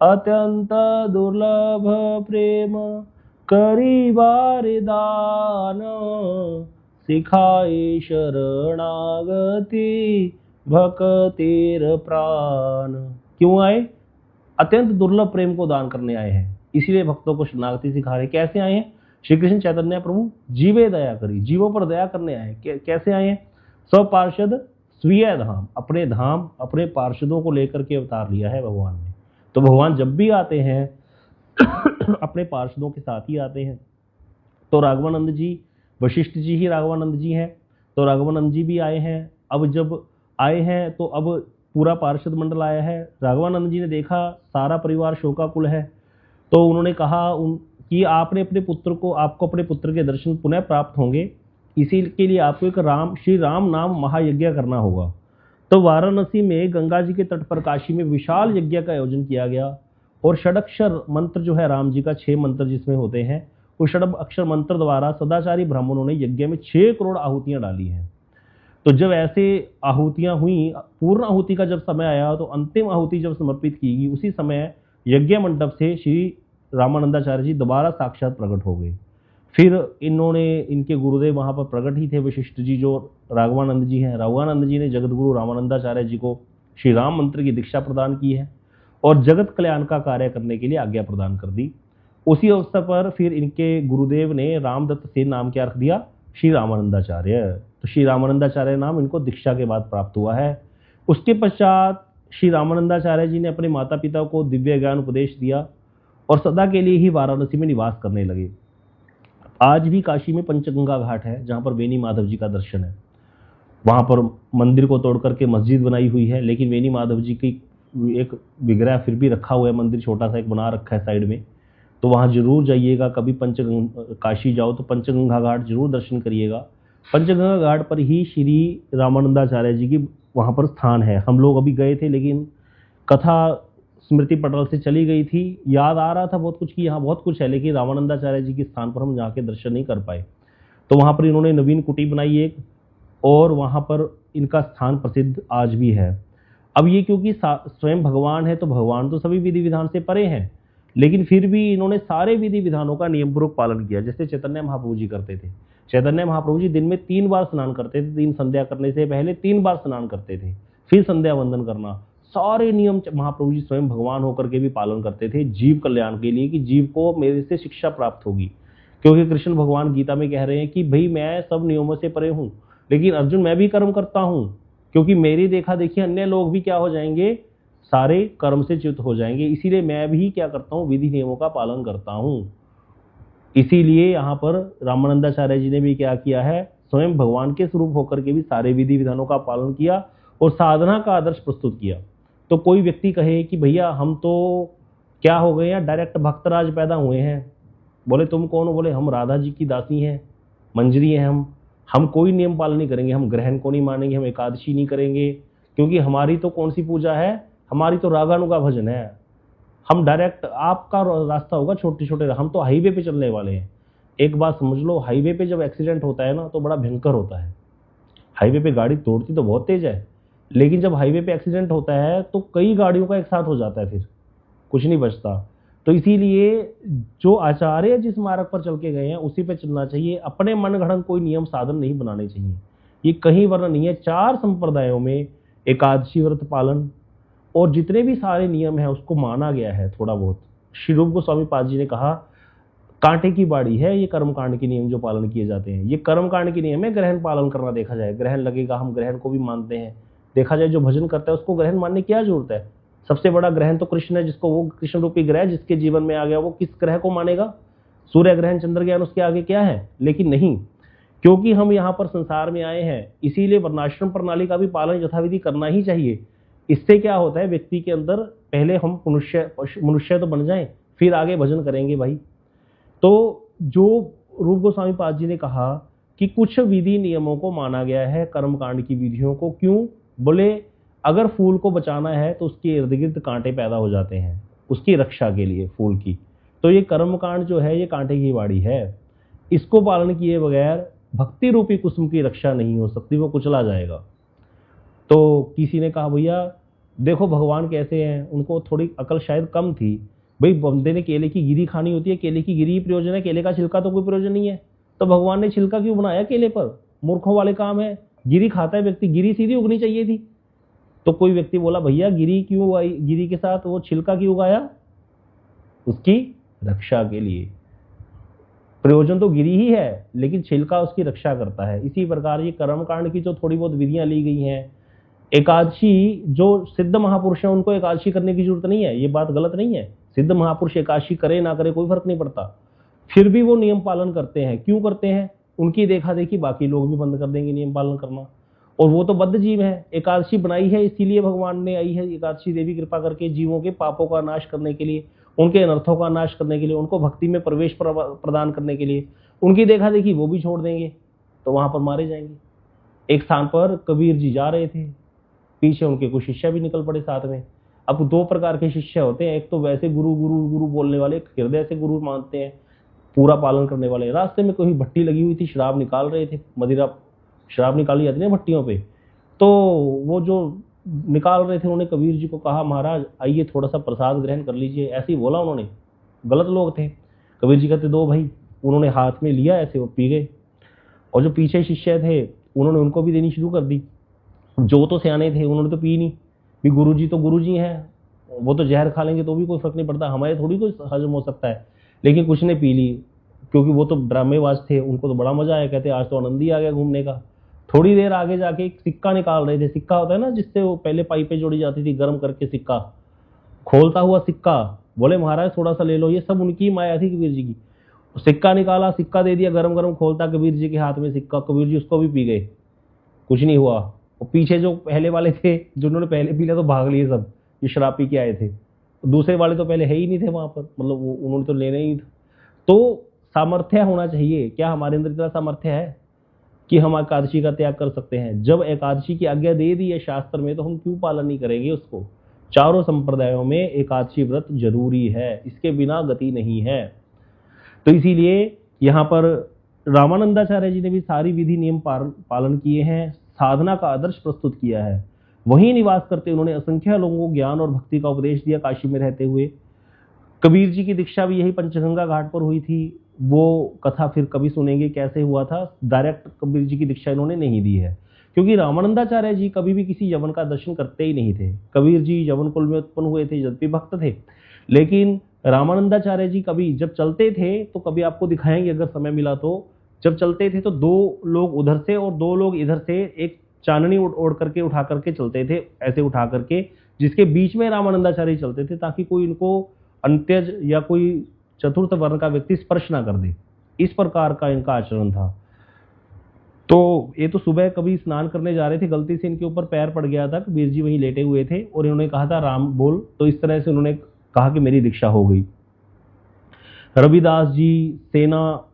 S1: अत्यंत दुर्लभ प्रेम करी बारे दान, सिखाए शरणागति भक्तिर प्राण। क्यों आए? अत्यंत दुर्लभ प्रेम को दान करने आए हैं, इसीलिए भक्तों को शरणागति सिखा रहे। कैसे आए हैं? श्री कृष्ण चैतन्य प्रभु जीवे दया करी, जीवों पर दया करने आए। कैसे आए हैं? सब पार्षद स्वीय धाम, अपने धाम अपने पार्षदों को लेकर के अवतार लिया है भगवान ने। तो भगवान जब भी आते हैं अपने पार्षदों के साथ ही आते हैं। तो राघवानंद जी, वशिष्ठ जी ही राघवानंद जी हैं, तो राघवानंद जी भी आए हैं। अब जब आए हैं तो अब पूरा पार्षद मंडल आया है। राघवानंद जी ने देखा सारा परिवार शोकाकुल है, तो उन्होंने कहा कि आपको अपने पुत्र के दर्शन पुनः प्राप्त होंगे, इसी के लिए आपको एक श्री राम नाम महायज्ञ करना होगा। तो वाराणसी में गंगा जी के तट पर काशी में विशाल यज्ञ का आयोजन किया गया। और षडक्षर मंत्र जो है राम जी का 6 मंत्र जिसमें होते हैं, उस षड अक्षर मंत्र द्वारा सदाचारी ब्राह्मणों ने यज्ञ में 6 करोड़ आहुतियां डाली हैं। तो जब ऐसे आहुतियां हुई, पूर्ण आहुति का जब समय आया, तो अंतिम आहुति जब समर्पित की गई, उसी समय यज्ञ मंडप से श्री रामानंदाचार्य जी दोबारा साक्षात प्रकट हो गए। फिर इनके गुरुदेव वहां पर प्रकट ही थे, वशिष्ठ जी जो राघवानंद जी हैं। राघवानंद जी ने जगत गुरु रामानंदाचार्य जी को श्री राम मंत्र की दीक्षा प्रदान की है और जगत कल्याण का कार्य करने के लिए आज्ञा प्रदान कर दी। उसी अवसर पर फिर इनके गुरुदेव ने रामदत्त से नाम क्या रख दिया? श्री रामानंदाचार्य। तो श्री रामानंदाचार्य नाम इनको दीक्षा के बाद प्राप्त हुआ है। उसके पश्चात श्री रामानंदाचार्य जी ने अपने माता पिता को दिव्य ज्ञान उपदेश दिया और सदा के लिए ही वाराणसी में निवास करने लगे। आज भी काशी में पंचगंगा घाट है जहां पर वेणी माधव जी का दर्शन है। वहां पर मंदिर को तोड़ करके मस्जिद बनाई हुई है, लेकिन वेणी माधव जी की एक विग्रह फिर भी रखा हुआ है, मंदिर छोटा सा एक बना रखा है साइड में। तो वहां जरूर जाइएगा, कभी काशी जाओ तो पंचगंगा घाट जरूर दर्शन करिएगा। पंचगंगा घाट पर ही श्री रामानंदाचार्य जी की वहां पर स्थान है। हम लोग अभी गए थे, लेकिन कथा स्मृति पटल से चली गई थी, याद आ रहा था बहुत कुछ कि यहाँ बहुत कुछ है, लेकिन रामानंदाचार्य जी के स्थान पर हम जाके दर्शन नहीं कर पाए। तो वहां पर इन्होंने नवीन कुटी बनाई एक, और वहां पर इनका स्थान प्रसिद्ध आज भी है। अब ये क्योंकि स्वयं भगवान है, तो भगवान तो सभी विधि विधान से परे हैं, लेकिन फिर भी इन्होंने सारे विधि विधानों का नियमपूर्वक पालन किया, जैसे चैतन्य महाप्रभु जी करते थे। चैतन्य महाप्रभु जी दिन में 3 बार स्नान करते थे, 3 संध्या करने से पहले 3 बार स्नान करते थे, फिर संध्या वंदन करना। सारे नियम महाप्रभु जी स्वयं भगवान होकर के भी पालन करते थे, जीव कल्याण के लिए, कि जीव को मेरे से शिक्षा प्राप्त होगी। क्योंकि कृष्ण भगवान गीता में कह रहे हैं कि भाई मैं सब नियमों से परे हूं, लेकिन अर्जुन मैं भी कर्म करता हूं, क्योंकि मेरी देखा देखी अन्य लोग भी क्या हो जाएंगे, सारे कर्म से च्युत हो जाएंगे। इसीलिए मैं भी क्या करता हूं, विधि नियमों का पालन करता हूं। इसीलिए यहाँ पर रामानंदाचार्य जी ने भी क्या किया है, स्वयं भगवान के स्वरूप होकर के भी सारे विधि विधानों का पालन किया और साधना का आदर्श प्रस्तुत किया। तो कोई व्यक्ति कहे कि भैया हम तो क्या हो गए हैं, डायरेक्ट भक्तराज पैदा हुए हैं। बोले तुम कौन हो? बोले हम राधा जी की दासी हैं, मंजरी हैं हम कोई नियम पालन नहीं करेंगे, हम ग्रहण को नहीं मानेंगे, हम एकादशी नहीं करेंगे, क्योंकि हमारी तो कौन सी पूजा है, हमारी तो रागानुगा भजन है। हम डायरेक्ट, आपका रास्ता होगा छोटे छोटे, हम तो हाईवे पे चलने वाले हैं। एक बात समझ लो, हाईवे पे जब एक्सीडेंट होता है ना तो बड़ा भयंकर होता है। हाईवे पे गाड़ी दौड़ती तो बहुत तेज है, लेकिन जब हाईवे पे एक्सीडेंट होता है तो कई गाड़ियों का एक साथ हो जाता है, फिर कुछ नहीं बचता। तो इसीलिए जो आचार्य जिस मार्ग पर चल के गए हैं उसी पे चलना चाहिए, अपने मन गढ़ंत कोई नियम साधन नहीं बनाने चाहिए। ये कहीं वर्ण नहीं है। 4 संप्रदायों में एकादशी व्रत पालन और जितने भी सारे नियम हैं उसको माना गया है थोड़ा बहुत। श्री रूप गोस्वामी पाद जी ने कहा कांटे की बाड़ी है ये कर्मकांड के नियम जो पालन किए जाते हैं, ये कर्मकांड के नियम है। ग्रहण पालन करना, देखा जाए ग्रहण लगेगा, हम ग्रहण को भी मानते हैं। देखा जाए जो भजन करता है उसको ग्रहण मानने की क्या जरूरत है? सबसे बड़ा ग्रहण तो कृष्ण है, जिसको वो कृष्ण रूपी ग्रह जिसके जीवन में आ गया वो किस ग्रह को मानेगा? सूर्य ग्रहण चंद्र ग्रहण उसके आगे क्या है? लेकिन नहीं, क्योंकि हम यहाँ पर संसार में आए हैं इसीलिए वर्णाश्रम प्रणाली का भी पालन यथाविधि करना ही चाहिए। इससे क्या होता है, व्यक्ति के अंदर पहले हम मनुष्य तो बन जाएं, फिर आगे भजन करेंगे भाई। तो जो रूप गोस्वामी पाद जी ने कहा कि कुछ विधि नियमों को माना गया है कर्मकांड की विधियों को। क्यों? बोले अगर फूल को बचाना है तो उसके इर्द गिर्द कांटे पैदा हो जाते हैं उसकी रक्षा के लिए फूल की। तो ये कर्मकांड जो है ये कांटे की बाड़ी है, इसको पालन किए बगैर भक्ति रूपी कुसुम की रक्षा नहीं हो सकती, वो कुचला जाएगा। तो किसी ने कहा भैया देखो भगवान कैसे हैं, उनको थोड़ी अकल शायद कम थी। भाई बंदे ने केले की गिरी खानी होती है, केले की गिरी ही प्रयोजन है, केले का छिलका तो कोई प्रयोजन नहीं है। तो भगवान ने छिलका क्यों बनाया केले पर? मूर्खों वाले काम है, गिरी खाता है व्यक्ति, गिरी सीधी उगनी चाहिए थी। तो कोई व्यक्ति बोला भैया गिरी क्यों उगाई, गिरी के साथ वो छिलका क्यों उगाया? उसकी रक्षा के लिए। प्रयोजन तो गिरी ही है लेकिन छिलका उसकी रक्षा करता है। इसी प्रकार ये कर्मकांड की जो थोड़ी बहुत विधियां ली गई हैं, एकादशी जो सिद्ध महापुरुष हैं उनको एकादशी करने की जरूरत नहीं है, ये बात गलत नहीं है। सिद्ध महापुरुष एकादशी करे ना करे कोई फर्क नहीं पड़ता, फिर भी वो नियम पालन करते हैं। क्यों करते हैं? उनकी देखा देखी बाकी लोग भी बंद कर देंगे नियम पालन करना, और वो तो बद्ध जीव है। एकादशी बनाई है इसीलिए भगवान ने आई है एकादशी देवी कृपा करके जीवों के पापों का नाश करने के लिए, उनके अनर्थों का नाश करने के लिए, उनको भक्ति में प्रवेश प्रदान करने के लिए। उनकी देखा देखी वो भी छोड़ देंगे तो वहां पर मारे जाएंगे। एक स्थान पर कबीर जी जा रहे थे, पीछे उनके कुछ शिष्य भी निकल पड़े साथ में। अब दो प्रकार के शिष्य होते हैं, एक तो वैसे गुरु गुरु गुरु बोलने वाले, हृदय से गुरु मानते हैं, पूरा पालन करने वाले। रास्ते में कोई भट्टी लगी हुई थी, शराब निकाल रहे थे, मदिरा शराब निकाली जाती है ना भट्टियों पे, तो वो जो निकाल रहे थे उन्होंने कबीर जी को कहा महाराज आइए थोड़ा सा प्रसाद ग्रहण कर लीजिए, ऐसे ही बोला उन्होंने। गलत लोग थे। कबीर जी कहते दो भाई, उन्होंने हाथ में लिया, ऐसे वो पी गए। और जो पीछे शिष्य थे उन्होंने उनको भी देनी शुरू कर दी। जो तो सियाने थे उन्होंने तो पी नहीं, भी गुरुजी तो गुरुजी हैं, वो तो जहर खा लेंगे तो भी कोई फर्क नहीं पड़ता, हमारे थोड़ी कोई हजम हो सकता है। लेकिन कुछ ने पी ली क्योंकि वो तो ड्रामेबाज थे, उनको तो बड़ा मजा आया, कहते आज तो आनंद ही आ गया घूमने का। थोड़ी देर आगे जाके एक सिक्का निकाल रहे थे, सिक्का होता है ना जिससे वो पहले पाइपें जोड़ी जाती थी गर्म करके, सिक्का खोलता हुआ सिक्का। बोले महाराज थोड़ा सा ले लो, ये सब उनकी माया थी कबीर जी की। सिक्का निकाला, सिक्का दे दिया गरम गरम, खोलता कबीर जी के हाथ में सिक्का, कबीर जी उसको भी पी गए, कुछ नहीं हुआ। और पीछे जो पहले वाले थे जिन्होंने पहले पी लिया तो भाग लिए सब, ये शराब पी के आए थे। दूसरे वाले तो पहले है ही नहीं थे वहां पर, मतलब वो उन्होंने तो लेना ही था। तो सामर्थ्य होना चाहिए। क्या हमारे अंदर इतना सामर्थ्य है कि हम एकादशी का त्याग कर सकते हैं? जब एकादशी की आज्ञा दे दी है शास्त्र में तो हम क्यों पालन नहीं करेंगे उसको? चारों संप्रदायों में एकादशी व्रत जरूरी है, इसके बिना गति नहीं है। तो इसीलिए यहाँ पर रामानंदाचार्य जी ने भी सारी विधि नियम पालन किए हैं, साधना का आदर्श प्रस्तुत किया है। वहीं निवास करते उन्होंने असंख्य लोगों को ज्ञान और भक्ति का उपदेश दिया काशी में रहते हुए। कबीर जी की दीक्षा भी यही पंचगंगा घाट पर हुई थी। वो कथा फिर कभी सुनेंगे कैसे हुआ था। डायरेक्ट कबीर जी की दीक्षा इन्होंने नहीं दी है, क्योंकि रामानंदाचार्य जी कभी भी किसी यवन का दर्शन करते ही नहीं थे। कबीर जी यवन कुल में उत्पन्न हुए थे, यद्यपि भक्त थे, लेकिन रामानंदाचार्य जी कभी जब चलते थे तो कभी आपको दिखाएंगे अगर समय मिला तो, जब चलते थे तो दो लोग उधर से और दो लोग इधर से एक चांदनी ओढ़ करके उठा करके चलते थे, ऐसे उठा करके, जिसके बीच में रामानंदाचार्य चलते थे ताकि कोई इनको अंत्यज या कोई चतुर्थ वर्ण का व्यक्ति स्पर्श ना कर दे। इस प्रकार का इनका आचरण था। तो ये तो सुबह कभी स्नान करने जा रहे थे, गलती से इनके ऊपर पैर पड़ गया था, कबीर जी वहीं लेटे हुए थे और इन्होंने कहा था राम बोल, तो इस तरह से उन्होंने कहा कि मेरी दीक्षा हो गई। रविदास जी, सेना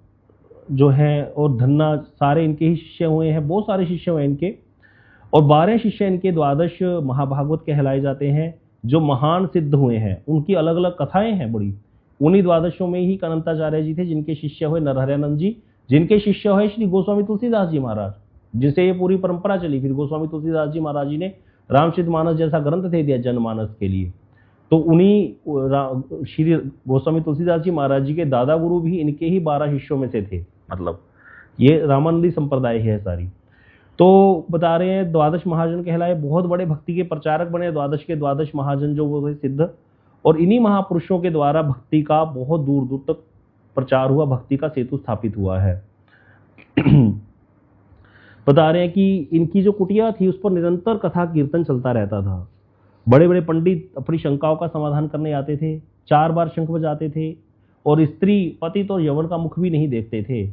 S1: जो है और धन्ना, सारे इनके ही शिष्य हुए हैं, बहुत सारे शिष्य हुए इनके, और 12 शिष्य इनके द्वादश महाभागवत कहलाए जाते हैं, जो महान सिद्ध हुए हैं। उनकी अलग अलग कथाएं हैं बड़ी। उन्हीं द्वादशों में ही अनंताचार्य जी थे, जिनके शिष्य हुए नरहरियानंद जी, जिनके शिष्य हुए श्री गोस्वामी तुलसीदास जी महाराज, जिनसे ये पूरी परंपरा चली। फिर गोस्वामी तुलसीदास जी महाराज जी ने रामचरितमानस जैसा ग्रंथ दे दिया जनमानस के लिए। तो उन्हीं श्री गोस्वामी तुलसीदास जी महाराज जी के दादा गुरु भी इनके ही 12 शिष्यों में से थे। मतलब ये रामानंदी संप्रदाय है सारी। तो बता रहे हैं द्वादश महाजन कहलाए, बहुत बड़े भक्ति के प्रचारक बने, द्वादश के द्वादश महाजन जो वो सिद्ध, और इन्हीं महापुरुषों के द्वारा भक्ति का बहुत दूर दूर तक प्रचार हुआ, भक्ति का सेतु स्थापित हुआ है। बता रहे हैं कि इनकी जो कुटिया थी उस पर निरंतर कथा कीर्तन चलता रहता था। बड़े बड़े पंडित अपनी शंकाओं का समाधान करने आते थे, 4 बार शंख बजाते थे, और स्त्री पतित और यवन का मुख भी नहीं देखते थे।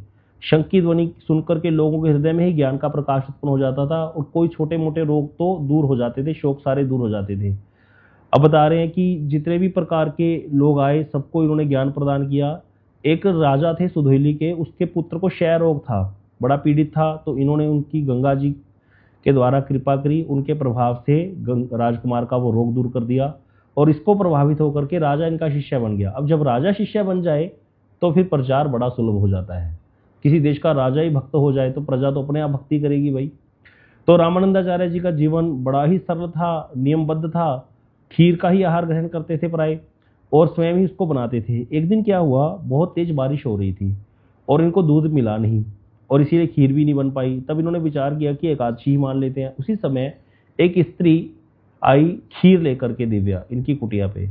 S1: शंख की ध्वनि सुनकर के लोगों के हृदय में ही ज्ञान का प्रकाश उत्पन्न हो जाता था, और कोई छोटे मोटे रोग तो दूर हो जाते थे, शोक सारे दूर हो जाते थे। अब बता रहे हैं कि जितने भी प्रकार के लोग आए सबको इन्होंने ज्ञान प्रदान किया। एक राजा थे सुधोली के, उसके पुत्र को क्षय रोग था, बड़ा पीड़ित था, तो इन्होंने उनकी गंगा जी के द्वारा कृपा करी, उनके प्रभाव से राजकुमार का वो रोग दूर कर दिया, और इसको प्रभावित होकर के राजा इनका शिष्य बन गया। अब जब राजा शिष्य बन जाए तो फिर प्रचार बड़ा सुलभ हो जाता है। किसी देश का राजा ही भक्त हो जाए तो प्रजा तो अपने आप भक्ति करेगी भाई। तो रामानंदाचार्य जी का जीवन बड़ा ही सरल था, नियमबद्ध था, खीर का ही आहार ग्रहण करते थे प्राय, और स्वयं ही उसको बनाते थे। एक दिन क्या हुआ, बहुत तेज बारिश हो रही थी और इनको दूध मिला नहीं, और इसीलिए खीर भी नहीं बन पाई। तब इन्होंने विचार किया कि एकादशी ही मान लेते हैं। उसी समय एक स्त्री आई खीर लेकर के दिव्या इनकी कुटिया पे।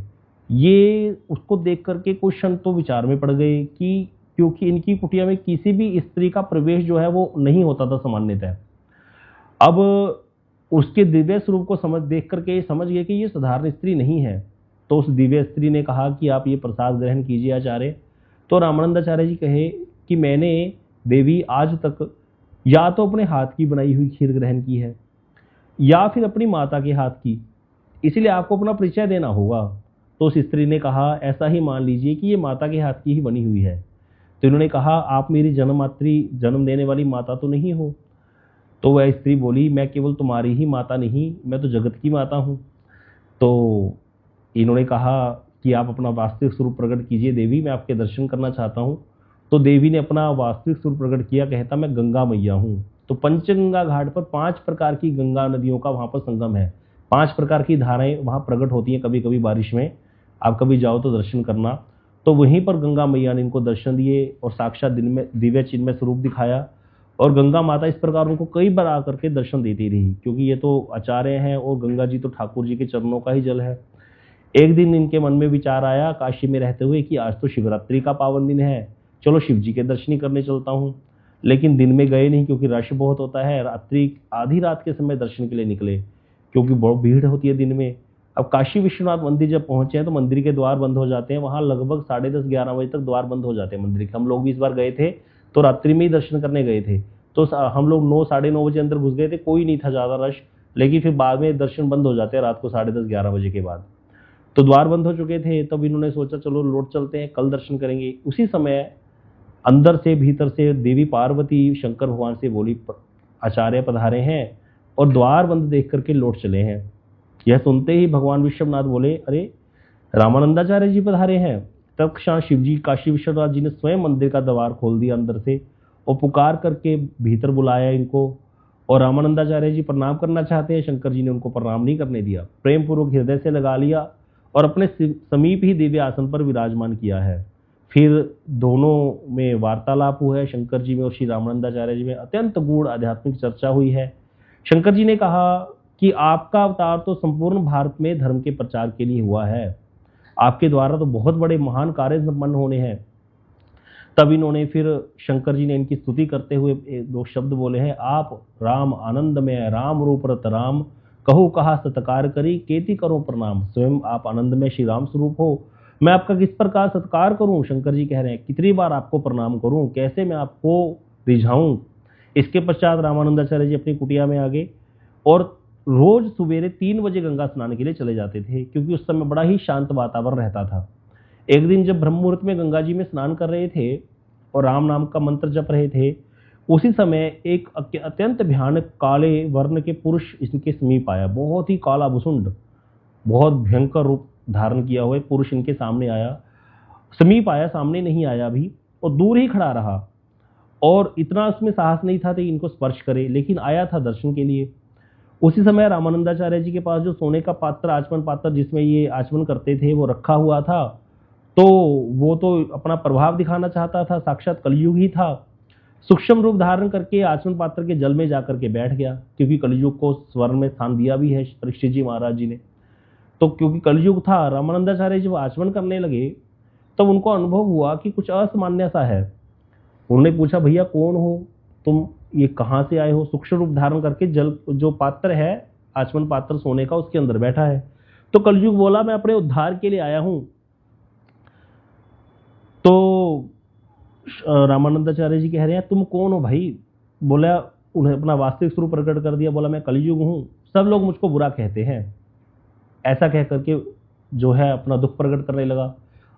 S1: ये उसको देख करके कुछ क्षण तो विचार में पड़ गए कि क्योंकि इनकी कुटिया में किसी भी स्त्री का प्रवेश जो है वो नहीं होता था सामान्यतः। अब उसके दिव्य स्वरूप को समझ देख करके समझ गए कि ये साधारण स्त्री नहीं है। तो उस दिव्य स्त्री ने कहा कि आप ये प्रसाद ग्रहण कीजिए आचार्य। तो रामानंदाचार्य जी कहे कि मैंने देवी आज तक या तो अपने हाथ की बनाई हुई खीर ग्रहण की है या फिर अपनी माता के हाथ की, इसलिए आपको अपना परिचय देना होगा। तो उस स्त्री ने कहा ऐसा ही मान लीजिए कि ये माता के हाथ की ही बनी हुई है। तो इन्होंने कहा आप मेरी जन्ममात्री, जन्म देने वाली माता तो नहीं हो। तो वह स्त्री बोली मैं केवल तुम्हारी ही माता नहीं, मैं तो जगत की माता हूँ। तो इन्होंने कहा कि आप अपना वास्तविक स्वरूप प्रकट कीजिए देवी, मैं आपके दर्शन करना चाहता हूँ। तो देवी ने अपना वास्तविक स्वरूप प्रकट किया, कहता मैं गंगा मैया हूँ। तो पंचगंगा घाट पर 5 प्रकार की गंगा नदियों का वहाँ पर संगम है, 5 प्रकार की धाराएं वहाँ प्रकट होती हैं कभी कभी बारिश में, आप कभी जाओ तो दर्शन करना। तो वहीं पर गंगा मैया ने इनको दर्शन दिए और साक्षात दिन में दिव्य चिन्मय स्वरूप दिखाया। और गंगा माता इस प्रकार उनको कई बार आकर के दर्शन देती रही, क्योंकि ये तो आचार्य हैं और गंगा जी तो ठाकुर जी के चरणों का ही जल है। एक दिन इनके मन में विचार आया काशी में रहते हुए कि आज तो शिवरात्रि का पावन दिन है, चलो शिव जी के दर्शन करने चलता हूँ। लेकिन दिन में गए नहीं क्योंकि रश बहुत होता है, रात्रि आधी रात के समय दर्शन के लिए निकले क्योंकि बहुत भीड़ होती है दिन में। अब काशी विश्वनाथ मंदिर जब पहुंचे हैं तो मंदिर के द्वार बंद हो जाते हैं, वहां लगभग 10:30-11 बजे तक द्वार बंद हो जाते हैं मंदिर के। हम लोग भी इस बार गए थे तो रात्रि में ही दर्शन करने गए थे, तो हम लोग 9-9:30 बजे अंदर घुस गए थे, कोई नहीं था ज़्यादा रश। लेकिन फिर बाद में दर्शन बंद हो जाते हैं रात को 10:30-11 बजे के बाद। तो द्वार बंद हो चुके थे, तब इन्होंने सोचा चलो लौट चलते हैं, कल दर्शन करेंगे। उसी समय अंदर से भीतर से देवी पार्वती शंकर भगवान से बोली आचार्य पधारे हैं, और द्वार बंद देख करके लौट चले हैं। यह सुनते ही भगवान विश्वनाथ बोले अरे रामानंदाचार्य जी पधारे हैं। तत्क्षण शिव जी काशी विश्वनाथ जी ने स्वयं मंदिर का द्वार खोल दिया अंदर से और पुकार करके भीतर बुलाया इनको। और रामानंदाचार्य जी प्रणाम करना चाहते हैं, शंकर जी ने उनको प्रणाम नहीं करने दिया, प्रेम पूर्वक हृदय से लगा लिया और अपने समीप ही दिव्य आसन पर विराजमान किया है। फिर दोनों में वार्तालाप हुआ है, शंकर जी में और श्री रामानंदाचार्य जी में अत्यंत गूढ़ आध्यात्मिक चर्चा हुई है। शंकर जी ने कहा कि आपका अवतार तो संपूर्ण भारत में धर्म के प्रचार के लिए हुआ है, आपके द्वारा तो बहुत बड़े महान कार्य संपन्न होने हैं। तब इन्होंने फिर शंकर जी ने इनकी स्तुति करते हुए 2 शब्द बोले हैं, आप राम आनंद में राम रूप रत राम, कहू कहा सत्कार करी केति करो प्रणाम। स्वयं आप आनंद में श्री राम स्वरूप हो, मैं आपका किस प्रकार सत्कार करूं। शंकर जी कह रहे हैं कितनी बार आपको प्रणाम करूं, कैसे मैं आपको रिझाऊं। इसके पश्चात रामानंदाचार्य जी अपनी कुटिया में आ गए और रोज सवेरे 3 बजे गंगा स्नान के लिए चले जाते थे, क्योंकि उस समय बड़ा ही शांत वातावरण रहता था। एक दिन जब ब्रह्म मुहूर्त में गंगा जी में स्नान कर रहे थे और राम नाम का मंत्र जप रहे थे, उसी समय एक अत्यंत भयानक काले वर्ण के पुरुष इनके समीप आया। बहुत ही काला भुसुंड, बहुत भयंकर रूप धारण किया हुआ पुरुष इनके सामने आया, समीप आया, सामने नहीं आया अभी, और दूर ही खड़ा रहा। और इतना उसमें साहस नहीं था कि इनको स्पर्श करे, लेकिन आया था दर्शन के लिए। उसी समय रामानंदाचार्य जी के पास जो सोने का पात्र, आचमन पात्र जिसमें ये आचमन करते थे, वो रखा हुआ था। तो वो तो अपना प्रभाव दिखाना चाहता था, साक्षात कलयुग ही था। सूक्ष्म रूप धारण करके आचमन पात्र के जल में जाकर के बैठ गया, क्योंकि कलयुग को स्वर्ण में स्थान दिया भी है परीक्षित जी महाराज जी ने। तो क्योंकि कलयुग था, रामानंदाचार्य जब आचमन करने लगे तब उनको अनुभव हुआ कि कुछ असामान्य सा है। उन्होंने पूछा, भैया कौन हो तुम, ये कहाँ से आए हो? सूक्ष्म रूप धारण करके जल जो पात्र है आचमन पात्र सोने का, उसके अंदर बैठा है। तो कलयुग बोला, मैं अपने उद्धार के लिए आया हूं। तो रामानंदाचार्य जी कह रहे हैं, तुम कौन हो भाई? बोला, उन्हें अपना वास्तविक स्वरूप प्रकट कर दिया। बोला, मैं कलयुग हूं, सब लोग मुझको बुरा कहते हैं। ऐसा कह करके जो है अपना दुख प्रकट करने लगा।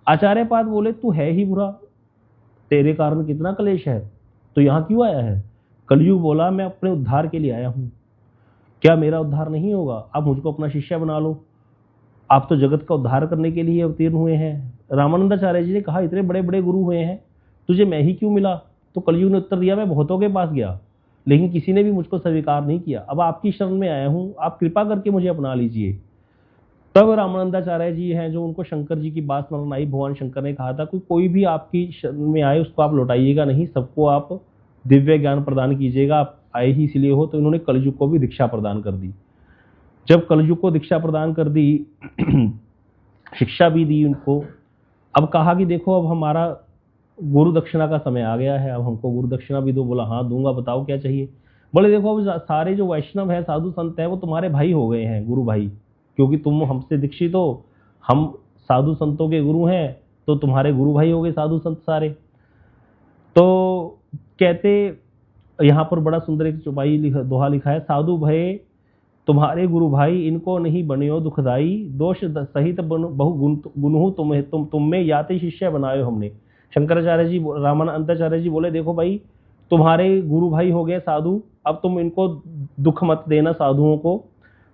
S1: आचार्यपाद बोले, तू है ही बुरा, तेरे कारण कितना क्लेश है, तो यहाँ क्यों आया है? कलयुग बोला, मैं अपने उद्धार के लिए आया हूं। क्या मेरा उद्धार नहीं होगा? आप मुझको अपना शिष्य बना लो, आप तो जगत का उद्धार करने के लिए अवतीर्ण हुए हैं। रामानंदाचार्य जी ने कहा, इतने बड़े बड़े गुरु हुए हैं, तुझे मैं ही क्यों मिला? तो कलयुग ने उत्तर दिया, मैं बहुतों के पास गया, लेकिन किसी ने भी मुझको स्वीकार नहीं किया। अब आपकी शरण में आया हूं, आप कृपा करके मुझे अपना लीजिए। तब रामानंदाचार्य जी हैं जो उनको शंकर जी की बात स्मरण आई। भगवान शंकर ने कहा था, कोई भी आपकी शरण में आए उसको आप लौटाइएगा नहीं, सबको आप दिव्य ज्ञान प्रदान कीजिएगा, आप आए ही इसलिए हो। तो इन्होंने कलयुग को भी दीक्षा प्रदान कर दी। जब कलयुग को दीक्षा प्रदान कर दी, शिक्षा भी दी उनको, अब कहा कि देखो अब हमारा गुरु दक्षिणा का समय आ गया है, अब हमको गुरु दक्षिणा भी दो। बोला, हाँ दूंगा, बताओ क्या चाहिए? बोले, देखो अब सारे जो वैष्णव है, साधु संत है, वो तुम्हारे भाई हो गए हैं, गुरु भाई, क्योंकि तुम हमसे दीक्षित हो, हम साधु संतों के गुरु हैं, तो तुम्हारे गुरु भाई हो गए साधु संत सारे। तो कहते, यहाँ पर बड़ा सुंदर एक चौपाई दोहा लिखा है, साधु भय तुम्हारे गुरु भाई, इनको नहीं बनियो दुखदाई, दोष सहित बहु गुणहु तुम में याते शिष्य बनाए हमने। शंकराचार्य जी, रामानंदाचार्य जी बोले, देखो भाई, तुम्हारे गुरु भाई हो गए साधु, अब तुम इनको दुख मत देना साधुओं को,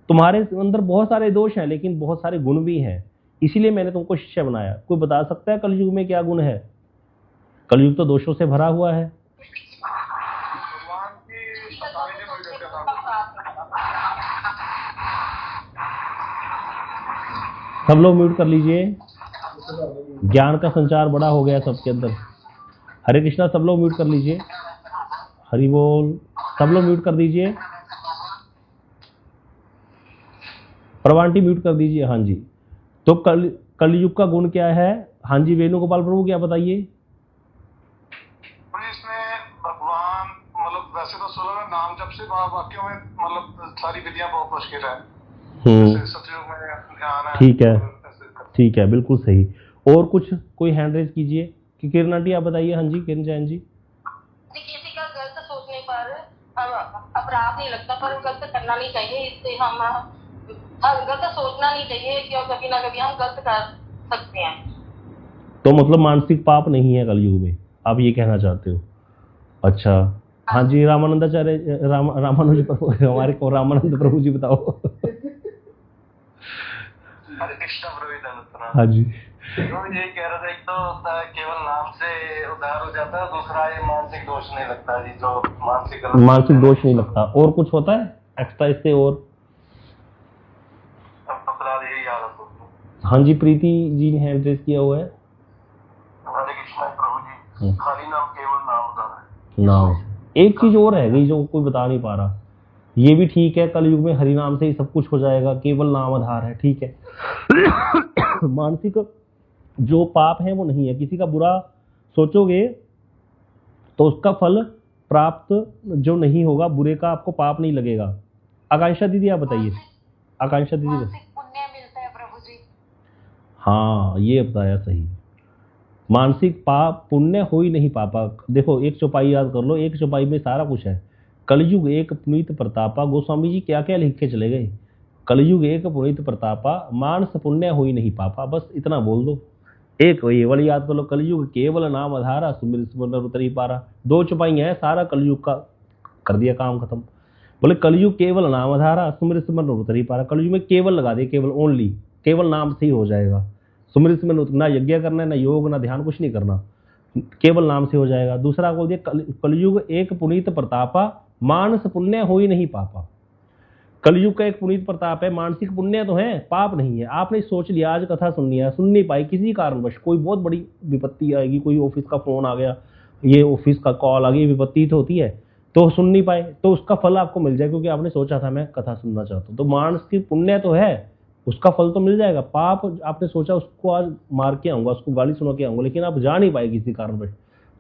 S1: तुम्हारे अंदर बहुत सारे दोष हैं लेकिन बहुत सारे गुण भी हैं, इसीलिए मैंने तुमको शिष्य बनाया। कोई बता सकता है कलयुग में क्या गुण है? कलयुग तो दोषों से भरा हुआ है। सब लोग म्यूट कर लीजिए, ज्ञान का संचार बड़ा हो गया सबके अंदर। हरे कृष्णा, सब लोग म्यूट कर लीजिए। हरि बोल, सब लोग म्यूट कर दीजिए। प्रवांटी म्यूट कर दीजिए। हाँ जी, तो कलयुग का गुण क्या है? हाँ जी, वेणुगोपाल प्रभु क्या बताइए?
S2: इसमें भगवान मतलब वैसे तो 16 नाम जप से वाक्यों में मतलब सारी विधियां बहुत मुश्किल है। सतयुग में ध्यान है।
S1: ठीक है, ठीक है, बिल्कुल सही। और कुछ कोई हैंड रेज कीजिए कि किरण आंटी आप बताइए। हाँ जी, किरण जैन जी।
S3: किसी का गलत सोचने पर अपराध नहीं लगता, पर गलत करना नहीं चाहिए, इससे हम गलत सोचना नहीं चाहिए, क्यों कभी ना कभी हम गलत कर सकते हैं।
S1: तो मतलब मानसिक पाप नहीं है कलयुग में, आप ये कहना चाहते हो? अच्छा, हाँ जी, रामानंदाचार्य रामानुज प्रभु, हमारे को रामानंद प्रभु जी बताओ।
S2: हरे कृष्णा प्रभु।
S1: हाँ जी,
S2: तो ये कह रहा था, एक तो केवल नाम से उद्धार हो जाता है, दूसरा ये मानसिक दोष नहीं लगता जी, जो मानसिक
S1: दोष नहीं लगता। और कुछ होता है एक्स्ट्रा इससे? और
S2: अपराध यही याद है।
S1: हाँ जी, प्रीति जी ने हैंड रेज किया हुआ है।
S2: हरे कृष्णा प्रभु जी, खाली नाम केवल नाम उद्धार है।
S1: नाम, एक चीज और है गई जो कोई बता नहीं पा रहा, ये भी ठीक है, कलयुग में हरि नाम से ही सब कुछ हो जाएगा, केवल नाम आधार है, ठीक है। मानसिक जो पाप है वो नहीं है। किसी का बुरा सोचोगे तो उसका फल प्राप्त जो नहीं होगा, बुरे का आपको पाप नहीं लगेगा। आकांक्षा दीदी आप बताइए। आकांक्षा दीदी,
S3: पुण्य मिलता है प्रभु जी।
S1: हाँ, ये बताया सही। मानसिक पाप पुण्य हो ही नहीं पापा। देखो, एक चौपाई याद कर लो, एक चौपाई में सारा कुछ है। कलयुग एक पुनीत प्रतापा, गोस्वामी जी क्या क्या लिख के चले गए। कलयुग एक पुनीत प्रतापा, मानस पुण्य हो ही नहीं पापा, बस इतना बोल दो। एक ये वाली याद कर लो, कलयुग केवल नाम आधारा, सुमिर सुमर उतरी पारा। दो चौपाइयां है, सारा कलयुग का कर दिया काम खत्म। बोले कलयुग केवल नाम आधारा, सुमिर सुमर उतरी पारा। कलयुग में केवल लगा दे, केवल ओनली, केवल नाम से ही हो जाएगा। सुमिर सुमर, ना यज्ञ करना है, ना योग, ना ध्यान, कुछ नहीं करना, केवल नाम से हो जाएगा। दूसरा बोल दिया, कलयुग एक पुनीत प्रतापा, मानस पुण्य हो ही नहीं पापा। कलयुग का एक पुनीत प्रताप है, मानसिक पुण्य तो है, पाप नहीं है। आपने सोच लिया, आज कथा सुननी है, सुन नहीं पाई किसी कारणवश, कोई बहुत बड़ी विपत्ति आएगी, कोई ऑफिस का फोन आ गया, ये ऑफिस का कॉल आ गई, विपत्ति तो होती है, तो सुन नहीं पाए, तो उसका फल आपको मिल जाए, क्योंकि आपने सोचा था मैं कथा सुनना चाहता हूँ। तो मानस की पुण्य तो है, उसका फल तो मिल जाएगा। पाप आपने सोचा उसको आज मार के आऊंगा, उसको गाली सुना के आऊंगा, लेकिन आप जा नहीं पाए किसी कारणवश,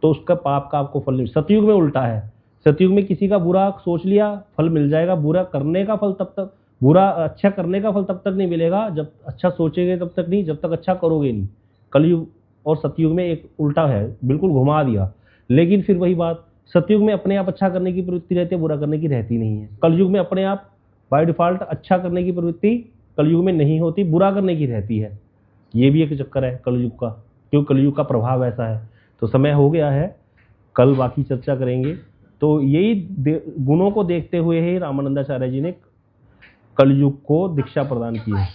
S1: तो उसका पाप का आपको फल नहीं। सतयुग में उल्टा है, सतयुग में किसी का बुरा सोच लिया फल मिल जाएगा, बुरा करने का फल तब तक, बुरा अच्छा करने का फल तब तक नहीं मिलेगा, जब अच्छा सोचेंगे तब तक नहीं, जब तक अच्छा करोगे नहीं। कलयुग और सतयुग में एक उल्टा है, बिल्कुल घुमा दिया। लेकिन फिर वही बात, सतयुग में अपने आप अच्छा करने की प्रवृत्ति रहती है, बुरा करने की रहती नहीं है। कलयुग में अपने आप बाय डिफॉल्ट अच्छा करने की प्रवृत्ति कलयुग में नहीं होती, बुरा करने की रहती है। ये भी एक चक्कर है कलयुग का, क्यों कलयुग का प्रभाव ऐसा है। तो समय हो गया है, कल बाकी चर्चा करेंगे। तो यही गुणों को देखते हुए ही रामानंदाचार्य जी ने कलयुग को दीक्षा प्रदान की है।